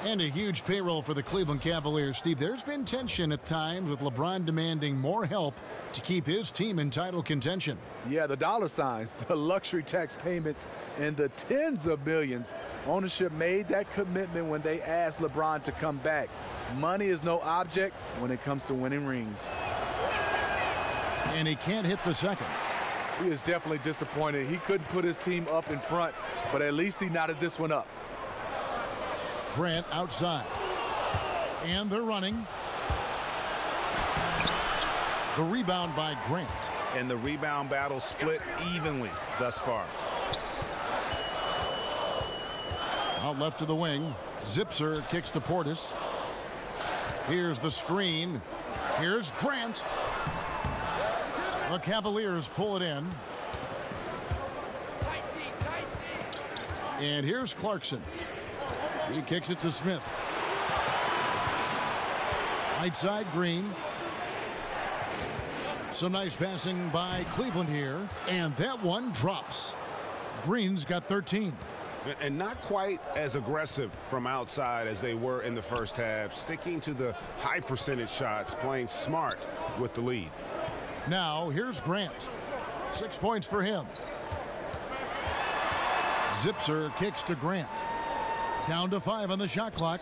And a huge payroll for the Cleveland Cavaliers. Steve, there's been tension at times with LeBron demanding more help to keep his team in title contention. Yeah, the dollar signs, the luxury tax payments, and the tens of millions. Ownership made that commitment when they asked LeBron to come back. Money is no object when it comes to winning rings. And he can't hit the second. He is definitely disappointed. He couldn't put his team up in front, but at least he knotted this one up. Grant outside. And they're running. The rebound by Grant. And the rebound battle split evenly thus far. Out left to the wing. Zipser kicks to Portis. Here's the screen. Here's Grant. The Cavaliers pull it in. And here's Clarkson. He kicks it to Smith. Right side, Green. Some nice passing by Cleveland here. And that one drops. Green's got 13. And not quite as aggressive from outside as they were in the first half, sticking to the high percentage shots, playing smart with the lead. Now here's Grant. 6 points for him. Zipser kicks to Grant. Down to 5 on the shot clock.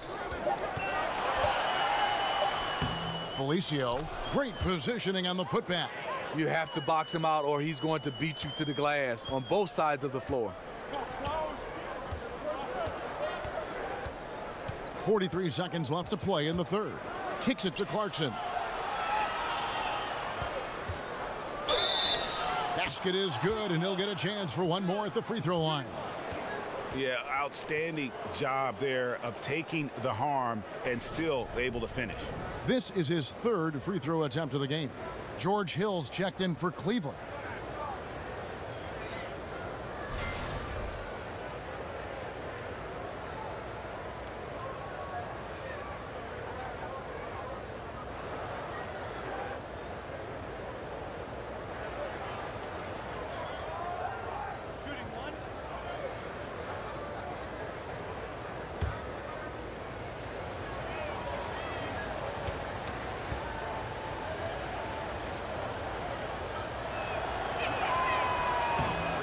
Felicio, great positioning on the putback. You have to box him out or he's going to beat you to the glass on both sides of the floor. 43 seconds left to play in the third. Kicks it to Clarkson. Basket is good, and he'll get a chance for one more at the free throw line. Yeah, outstanding job there of taking the harm and still able to finish. This is his third free throw attempt of the game. George Hill's checked in for Cleveland.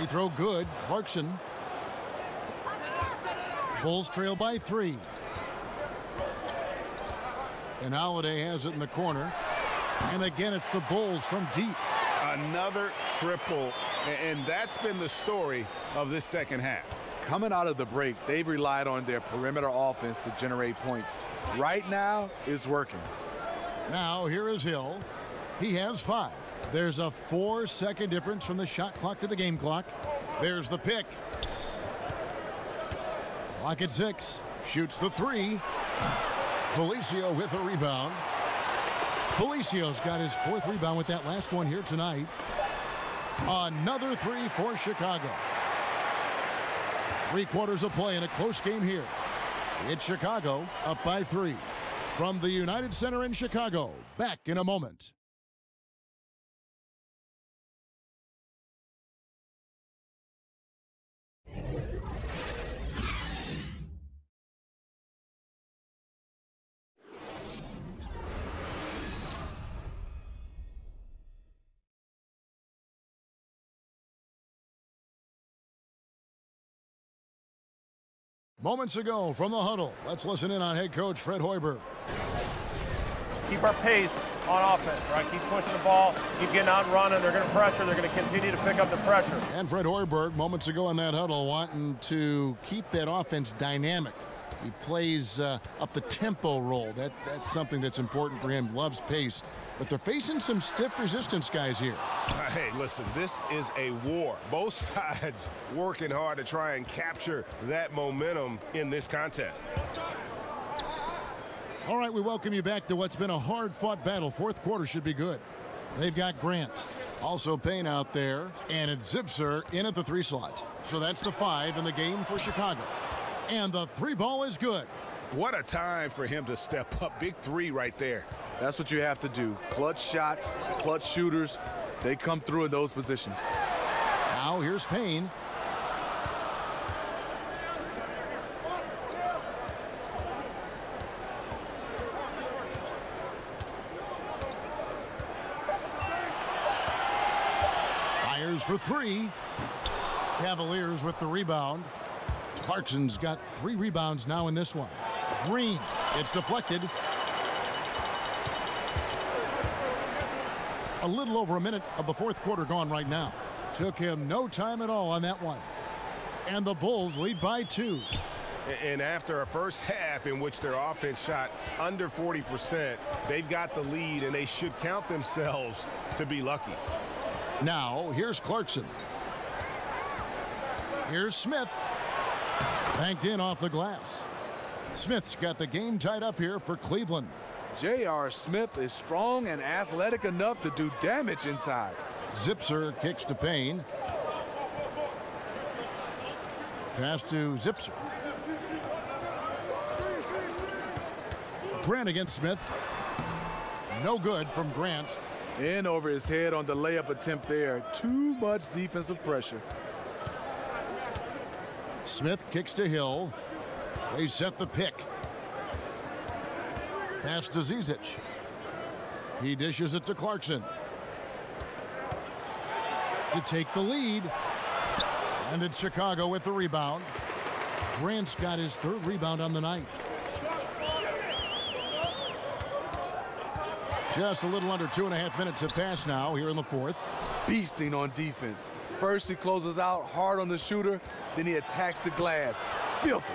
Free throw good. Clarkson. Bulls trail by 3. And Holiday has it in the corner. And again, it's the Bulls from deep. Another triple, and that's been the story of this second half. Coming out of the break, they've relied on their perimeter offense to generate points. Right now, it's working. Now, here is Hill. He has 5. There's a 4-second difference from the shot clock to the game clock. There's the pick. Clock at 6. Shoots the 3. Felicio with a rebound. Felicio's got his 4th rebound with that last one here tonight. Another 3 for Chicago. 3 quarters of play in a close game here. It's Chicago up by 3. From the United Center in Chicago, back in a moment. Moments ago from the huddle, let's listen in on head coach Fred Hoiberg. Keep our pace on offense, right? Keep pushing the ball, keep getting out and running. They're going to pressure. They're going to continue to pick up the pressure. And Fred Hoiberg, moments ago in that huddle, wanting to keep that offense dynamic. He plays up the tempo role. That's something that's important for him. Loves pace. But they're facing some stiff resistance guys here. Hey, listen, this is a war. Both sides working hard to try and capture that momentum in this contest. All right, we welcome you back to what's been a hard-fought battle. 4th quarter should be good. They've got Grant. Also Payne out there. And it's Zipser in at the 3 slot. So that's the 5 in the game for Chicago. And the 3 ball is good. What a time for him to step up. Big 3 right there. That's what you have to do. Clutch shots, clutch shooters. They come through in those positions. Now here's Payne. Fires for 3. Cavaliers with the rebound. Clarkson's got 3 rebounds now in this one. Green, it's deflected. A little over a minute of the 4th quarter gone right now. Took him no time at all on that one. And the Bulls lead by 2. And after a first half in which their offense shot under 40%, they've got the lead, and they should count themselves to be lucky. Now, here's Clarkson. Here's Smith. Banked in off the glass. Smith's got the game tied up here for Cleveland. J.R. Smith is strong and athletic enough to do damage inside. Zipser kicks to Payne. Pass to Zipser. Grant against Smith. No good from Grant. In over his head on the layup attempt there. Too much defensive pressure. Smith kicks to Hill. They set the pick. Pass to Zizic. He dishes it to Clarkson. To take the lead. And it's Chicago with the rebound. Grant's got his third rebound on the night. Just a little under 2.5 minutes have passed now here in the fourth. Beasting on defense. First he closes out hard on the shooter, then he attacks the glass. Filthy.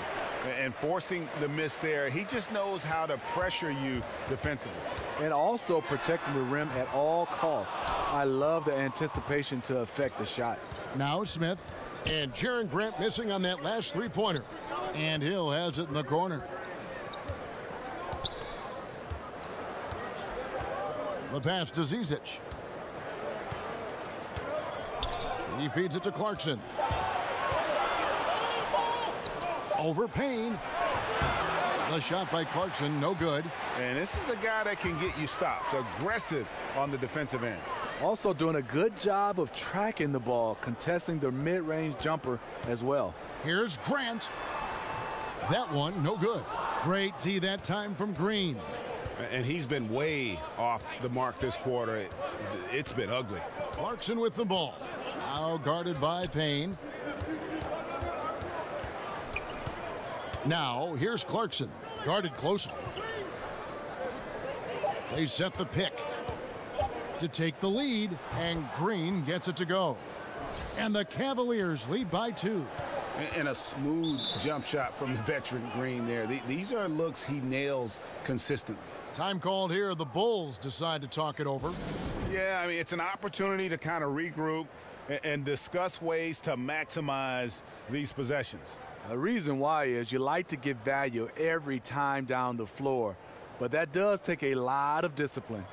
And forcing the miss there, he just knows how to pressure you defensively. And also protecting the rim at all costs. I love the anticipation to affect the shot. Now Smith, and Jaren Grant missing on that last three-pointer. And Hill has it in the corner. The pass to Zizic. He feeds it to Clarkson. Over Payne. The shot by Clarkson, no good. And this is a guy that can get you stops. Aggressive on the defensive end. Also doing a good job of tracking the ball, contesting the mid-range jumper as well. Here's Grant. That one, no good. Great D that time from Green. And he's been way off the mark this quarter. It's been ugly. Clarkson with the ball. Now guarded by Payne. Now, here's Clarkson, guarded closely. They set the pick to take the lead, and Green gets it to go. And the Cavaliers lead by 2. And a smooth jump shot from the veteran Green there. These are looks he nails consistently. Time called here. The Bulls decide to talk it over. Yeah, I mean, it's an opportunity to kind of regroup and discuss ways to maximize these possessions. The reason why is you like to get value every time down the floor, but that does take a lot of discipline.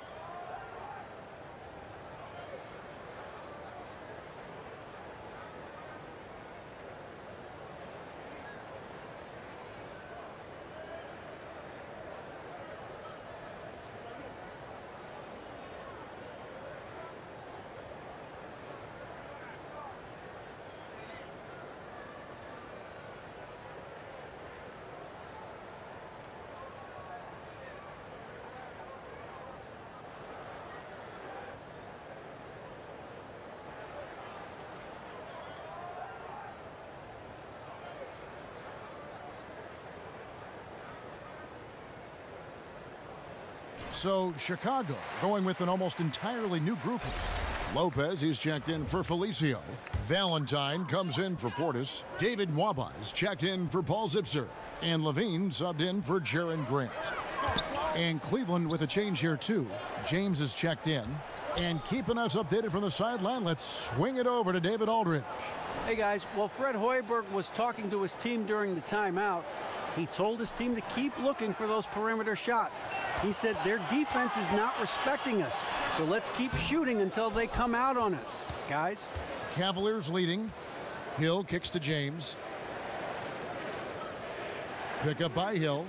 So Chicago going with an almost entirely new grouping. Lopez, he's checked in for Felicio. Valentine comes in for Portis. David Nwaba is checked in for Paul Zipser. And Levine subbed in for Jaren Grant. And Cleveland with a change here too. James is checked in. And keeping us updated from the sideline, let's swing it over to David Aldridge. Hey guys, well, Fred Hoiberg was talking to his team during the timeout. He told his team to keep looking for those perimeter shots. He said their defense is not respecting us, so let's keep shooting until they come out on us, guys. Cavaliers leading. Hill kicks to James. Pick up by Hill.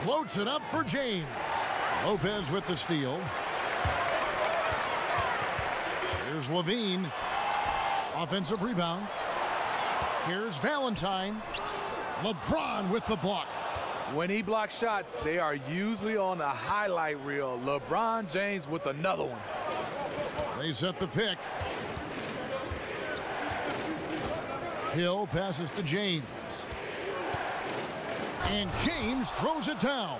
Floats it up for James. Lopez with the steal. Here's Levine. Offensive rebound. Here's Valentine. LeBron with the block. When he blocks shots, they are usually on the highlight reel. LeBron James with another one. They set the pick. Hill passes to James. And James throws it down.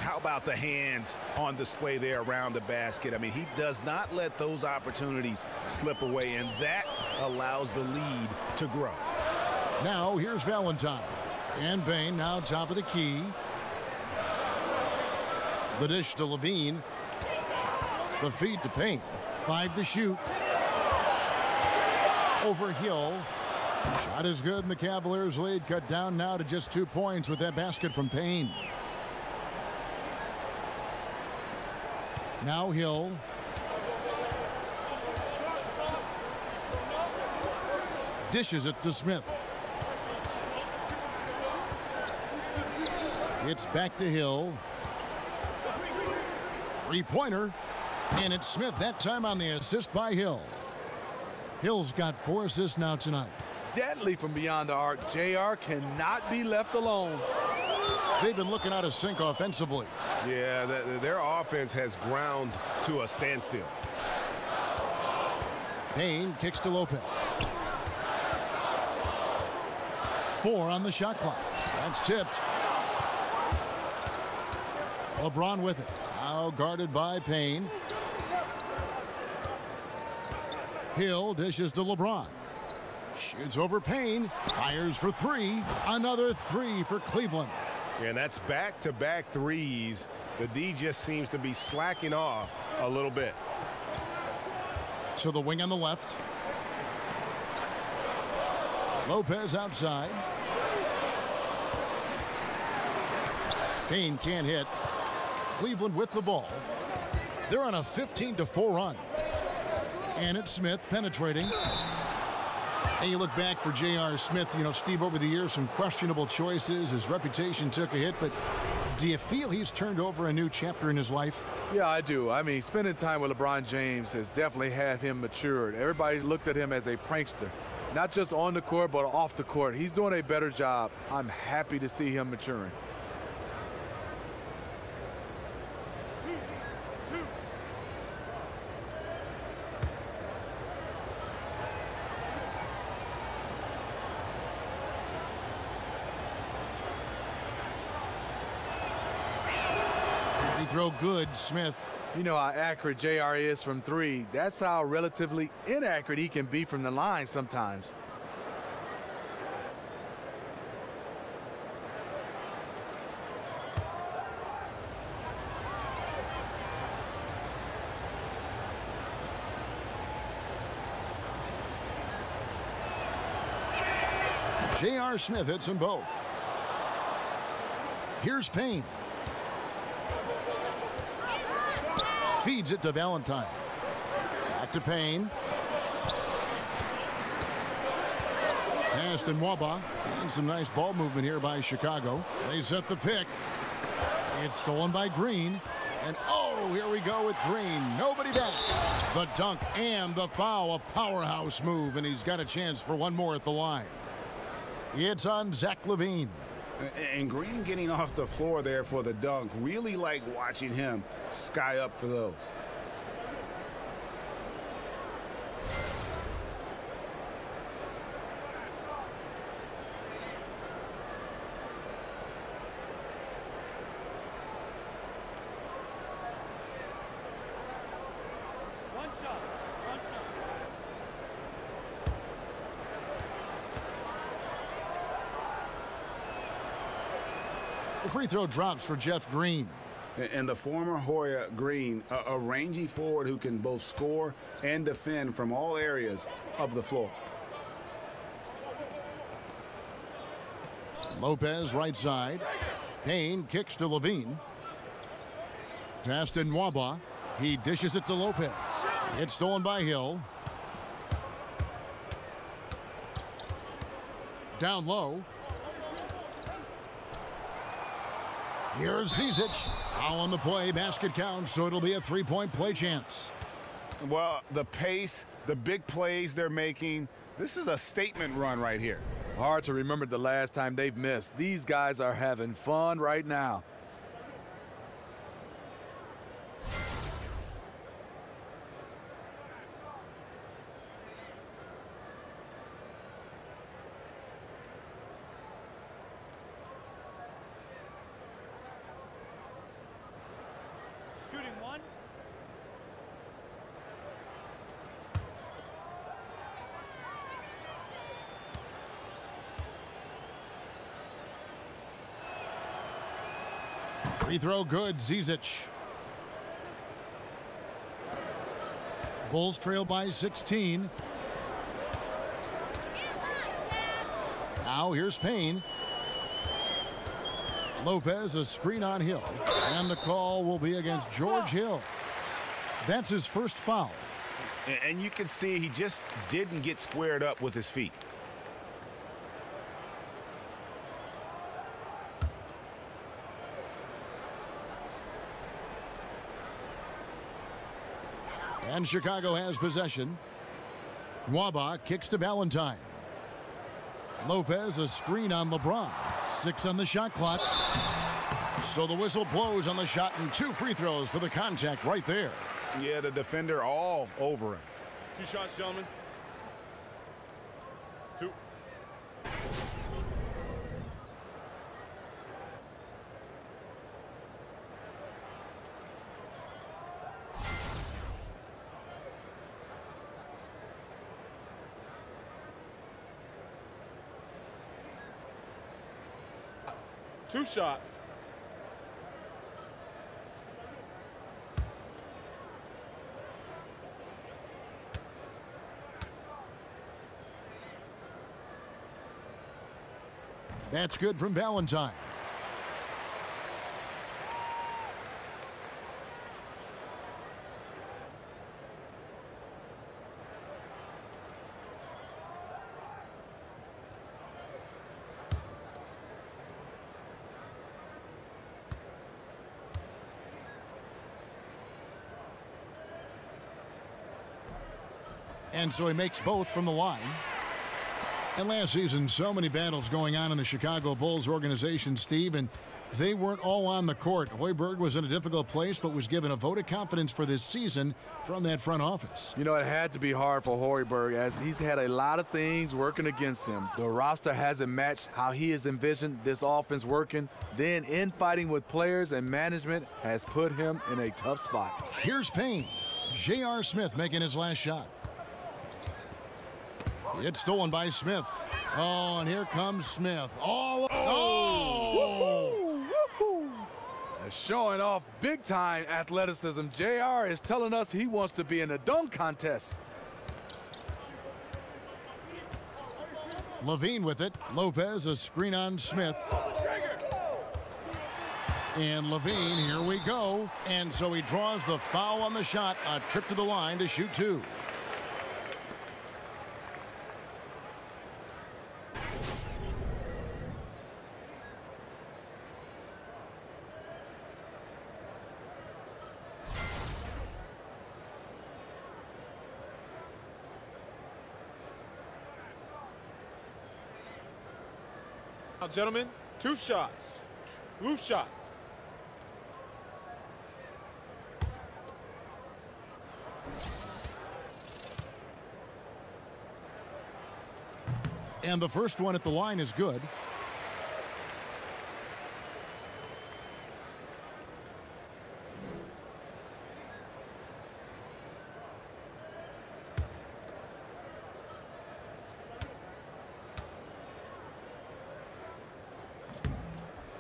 How about the hands on display there around the basket? I mean, he does not let those opportunities slip away, and that allows the lead to grow. Now here's Valentine. And Bain now top of the key. The dish to Levine. The feed to Payne. 5 to shoot. Over Hill. Shot is good, and the Cavaliers lead cut down now to just 2 points with that basket from Payne. Now Hill. Dishes it to Smith. It's back to Hill. Three-pointer. And it's Smith that time on the assist by Hill. Hill's got 4 assists now tonight. Deadly from beyond the arc. JR cannot be left alone. They've been looking out of sync offensively. Yeah, their offense has ground to a standstill. Payne kicks to Lopez. 4 on the shot clock. That's tipped. LeBron with it. Now guarded by Payne. Hill dishes to LeBron. Shoots over Payne. Fires for 3. Another 3 for Cleveland. And that's back-to-back threes. The D just seems to be slacking off a little bit. To the wing on the left. Lopez outside. Payne can't hit. Cleveland with the ball. They're on a 15-4 run. And it's Smith penetrating. And you look back for J.R. Smith, you know, Steve, over the years, some questionable choices. His reputation took a hit, but do you feel he's turned over a new chapter in his life? Yeah, I do. I mean, spending time with LeBron James has definitely had him matured. Everybody looked at him as a prankster, not just on the court, but off the court. He's doing a better job. I'm happy to see him maturing. Throw good, Smith. You know how accurate JR is from 3. That's how relatively inaccurate he can be from the line sometimes. J.R. Smith hits them both. Here's Payne. Feeds it to Valentine. Back to Payne. Pass to Nwaba. And some nice ball movement here by Chicago. They set the pick. It's stolen by Green. And oh, here we go with Green. Nobody back. The dunk and the foul. A powerhouse move. And he's got a chance for one more at the line. It's on Zach LaVine. And Green getting off the floor there for the dunk. Really like watching him sky up for those. One shot. The free throw drops for Jeff Green. And the former Hoya Green, a rangy forward who can both score and defend from all areas of the floor. Lopez right side. Payne kicks to Levine. Pass to Nwaba. He dishes it to Lopez. It's stolen by Hill. Down low. Here's Zizic. Foul on the play. Basket counts, so it'll be a three-point play chance. Well, the pace, the big plays they're making, this is a statement run right here. Hard to remember the last time they've missed. These guys are having fun right now. Shooting one. Free throw good, Zizic. Bulls trail by 16. Now here's Payne. Lopez, a screen on Hill. And the call will be against George Hill. That's his first foul. And you can see he just didn't get squared up with his feet. And Chicago has possession. Nwaba kicks to Valentine. Lopez, a screen on LeBron. 6 on the shot clock. So the whistle blows on the shot and 2 free throws for the contact right there. Yeah, the defender all over him. 2 shots, gentlemen. 2. Two shots. That's good from Valentine. And so he makes both from the line. And last season, so many battles going on in the Chicago Bulls organization, Steve, and they weren't all on the court. Hoiberg was in a difficult place, but was given a vote of confidence for this season from that front office. You know, it had to be hard for Hoiberg as he's had a lot of things working against him. The roster hasn't matched how he has envisioned this offense working. Then infighting with players and management has put him in a tough spot. Here's Payne. J.R. Smith making his last shot. It's stolen by Smith. Oh, and here comes Smith. Showing off big-time athleticism. JR is telling us he wants to be in a dunk contest. Levine with it. Lopez, a screen on Smith. And Levine, here we go. And so he draws the foul on the shot. A trip to the line to shoot 2. Now, gentlemen, 2 shots. Loose shots. And the first one at the line is good.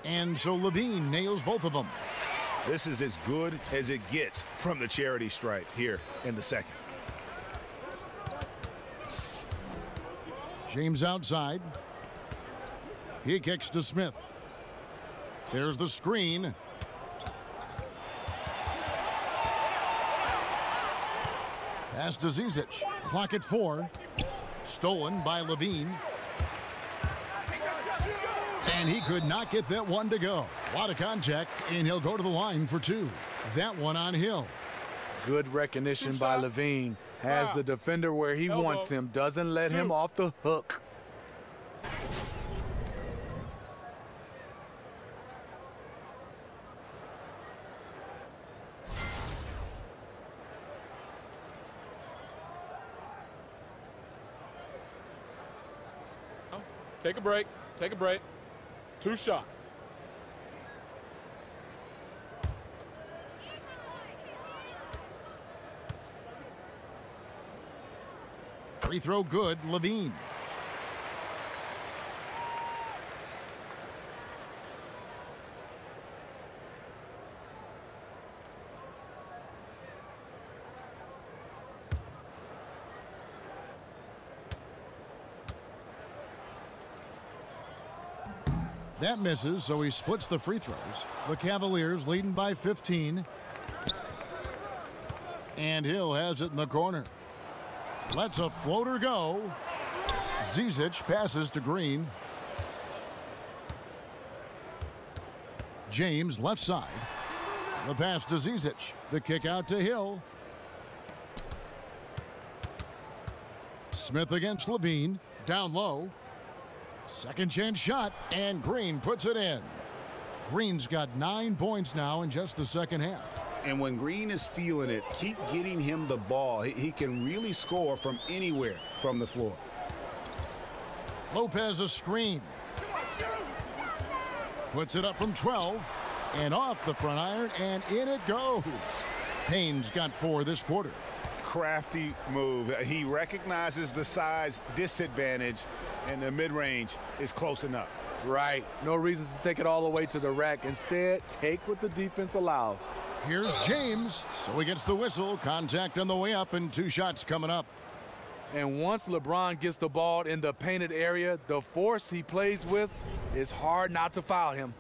And so Levine nails both of them. This is as good as it gets from the charity stripe here in the second. James outside. He kicks to Smith. There's the screen. Pass to Zizic. Clock at 4. Stolen by Levine. And he could not get that one to go. A lot of contact, and he'll go to the line for 2. That one on Hill. Good recognition by Levine. Has the defender where he wants him. Doesn't let him off the hook. Take a break. Take a break. 2 shots. Free throw good, Levine. That misses, so he splits the free throws. The Cavaliers leading by 15. And Hill has it in the corner. Lets a floater go. Zizic passes to Green. James left side. The pass to Zizic. The kick out to Hill. Smith against Levine. Down low. Second chance shot, and Green puts it in. Green's got 9 points now in just the second half. And when Green is feeling it, keep getting him the ball. He can really score from anywhere from the floor. Lopez a screen. Puts it up from 12 and off the front iron, and in it goes. Payne's got 4 this quarter. Crafty move. He recognizes the size disadvantage, and the mid-range is close enough. Right. No reason to take it all the way to the rack. Instead, take what the defense allows. Here's James. So he gets the whistle. Contact on the way up, and 2 shots coming up. And once LeBron gets the ball in the painted area, the force he plays with, it's hard not to foul him.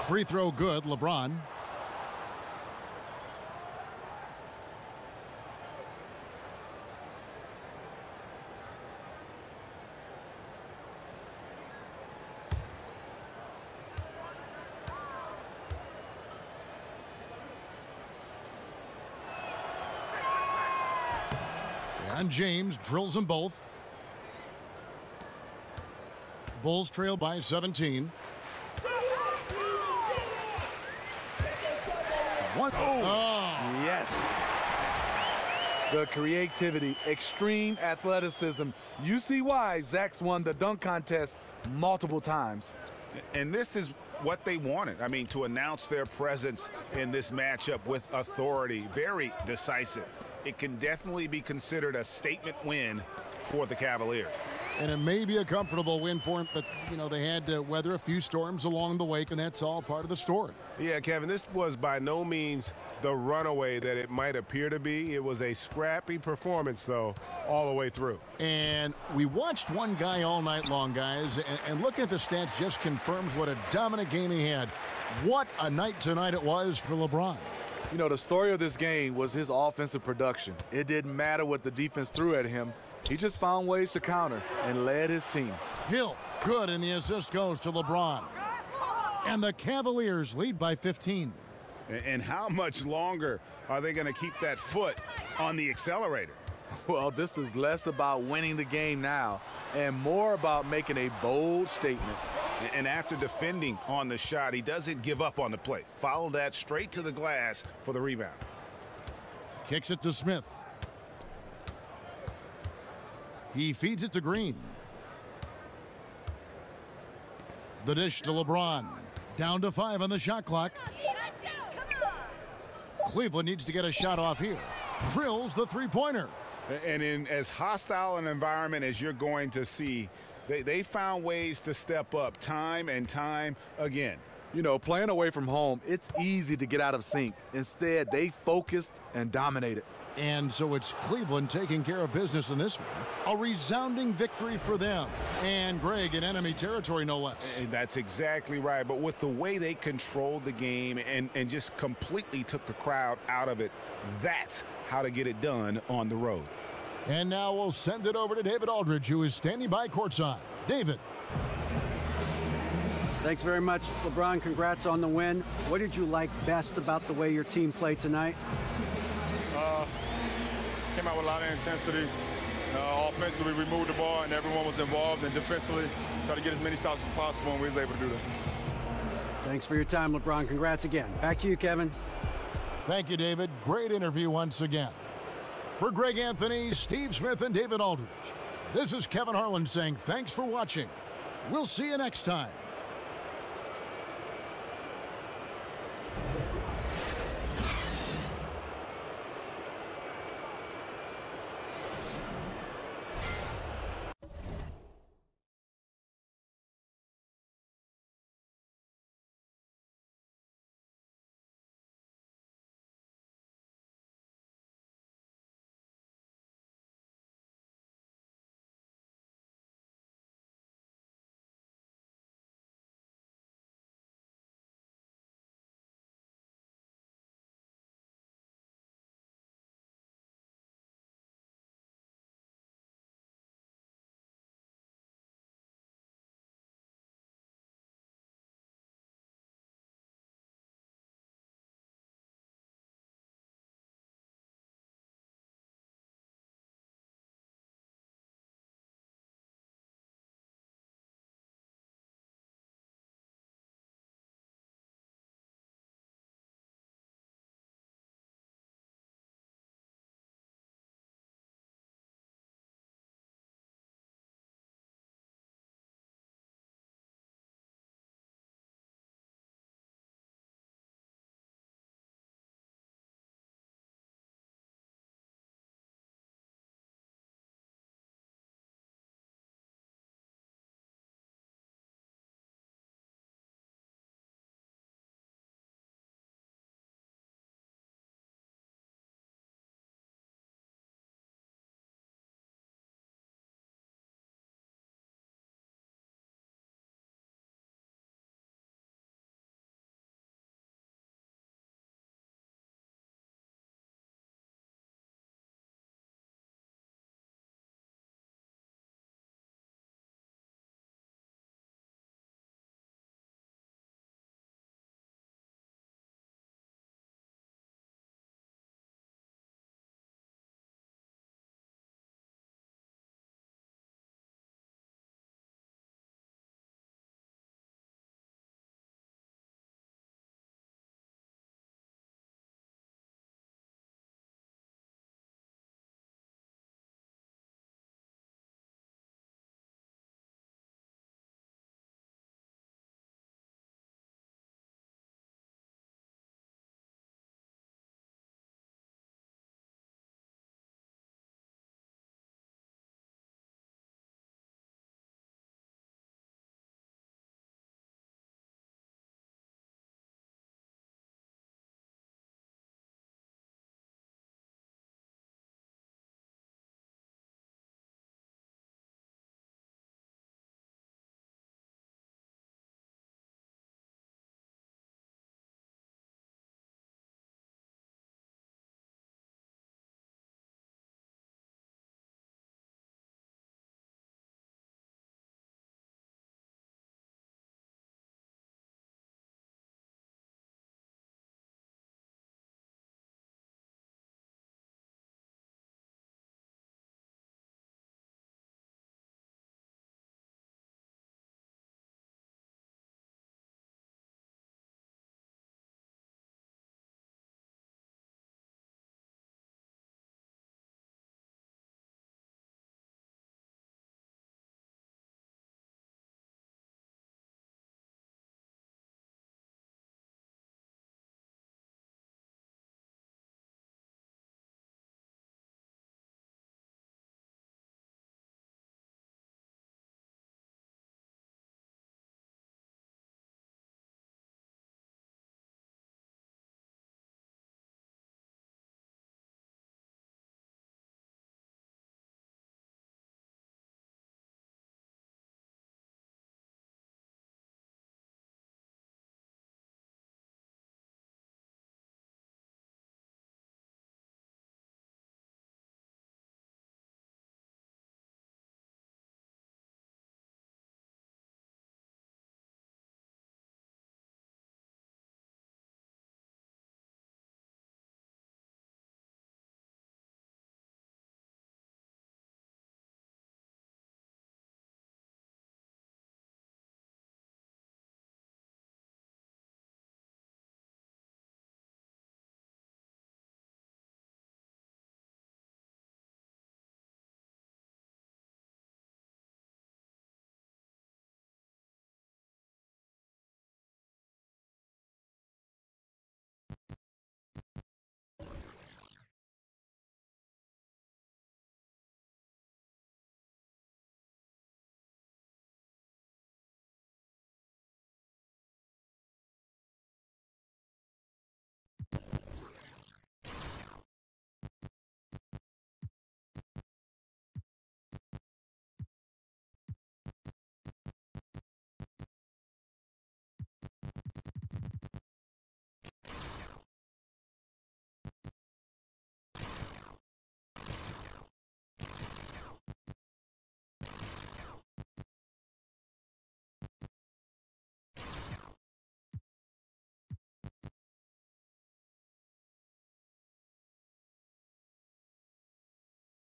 Free throw good, LeBron. And James drills them both. Bulls trail by 17. Yes. The creativity, extreme athleticism. You see why Zach's won the dunk contest multiple times. And this is what they wanted. I mean, to announce their presence in this matchup with authority, very decisive. It can definitely be considered a statement win for the Cavaliers. And it may be a comfortable win for him, but, you know, they had to weather a few storms along the way, and that's all part of the story. Yeah, Kevin, this was by no means the runaway that it might appear to be. It was a scrappy performance, though, all the way through. And we watched one guy all night long, guys, and looking at the stats just confirms what a dominant game he had. What a night tonight it was for LeBron. You know, the story of this game was his offensive production. It didn't matter what the defense threw at him. He just found ways to counter and led his team. Hill, good, and the assist goes to LeBron. And the Cavaliers lead by 15. And how much longer are they going to keep that foot on the accelerator? Well, this is less about winning the game now and more about making a bold statement. And after defending on the shot, he doesn't give up on the play. Follow that straight to the glass for the rebound. Kicks it to Smith. He feeds it to Green. The dish to LeBron. Down to 5 on the shot clock. Cleveland needs to get a shot off here. Drills the three-pointer. And in as hostile an environment as you're going to see, they found ways to step up time and time again. You know, playing away from home, it's easy to get out of sync. Instead, they focused and dominated. And so it's Cleveland taking care of business in this one. A resounding victory for them. And Greg in enemy territory, no less. And that's exactly right. But with the way they controlled the game and just completely took the crowd out of it, that's how to get it done on the road. And now we'll send it over to David Aldridge, who is standing by courtside. David. Thanks very much, LeBron. Congrats on the win. What did you like best about the way your team played tonight? Came out with a lot of intensity. Offensively, we moved the ball, and everyone was involved. And defensively, tried to get as many stops as possible, and we was able to do that. Thanks for your time, LeBron. Congrats again. Back to you, Kevin. Thank you, David. Great interview once again. For Greg Anthony, Steve Smith, and David Aldridge, this is Kevin Harlan saying thanks for watching. We'll see you next time.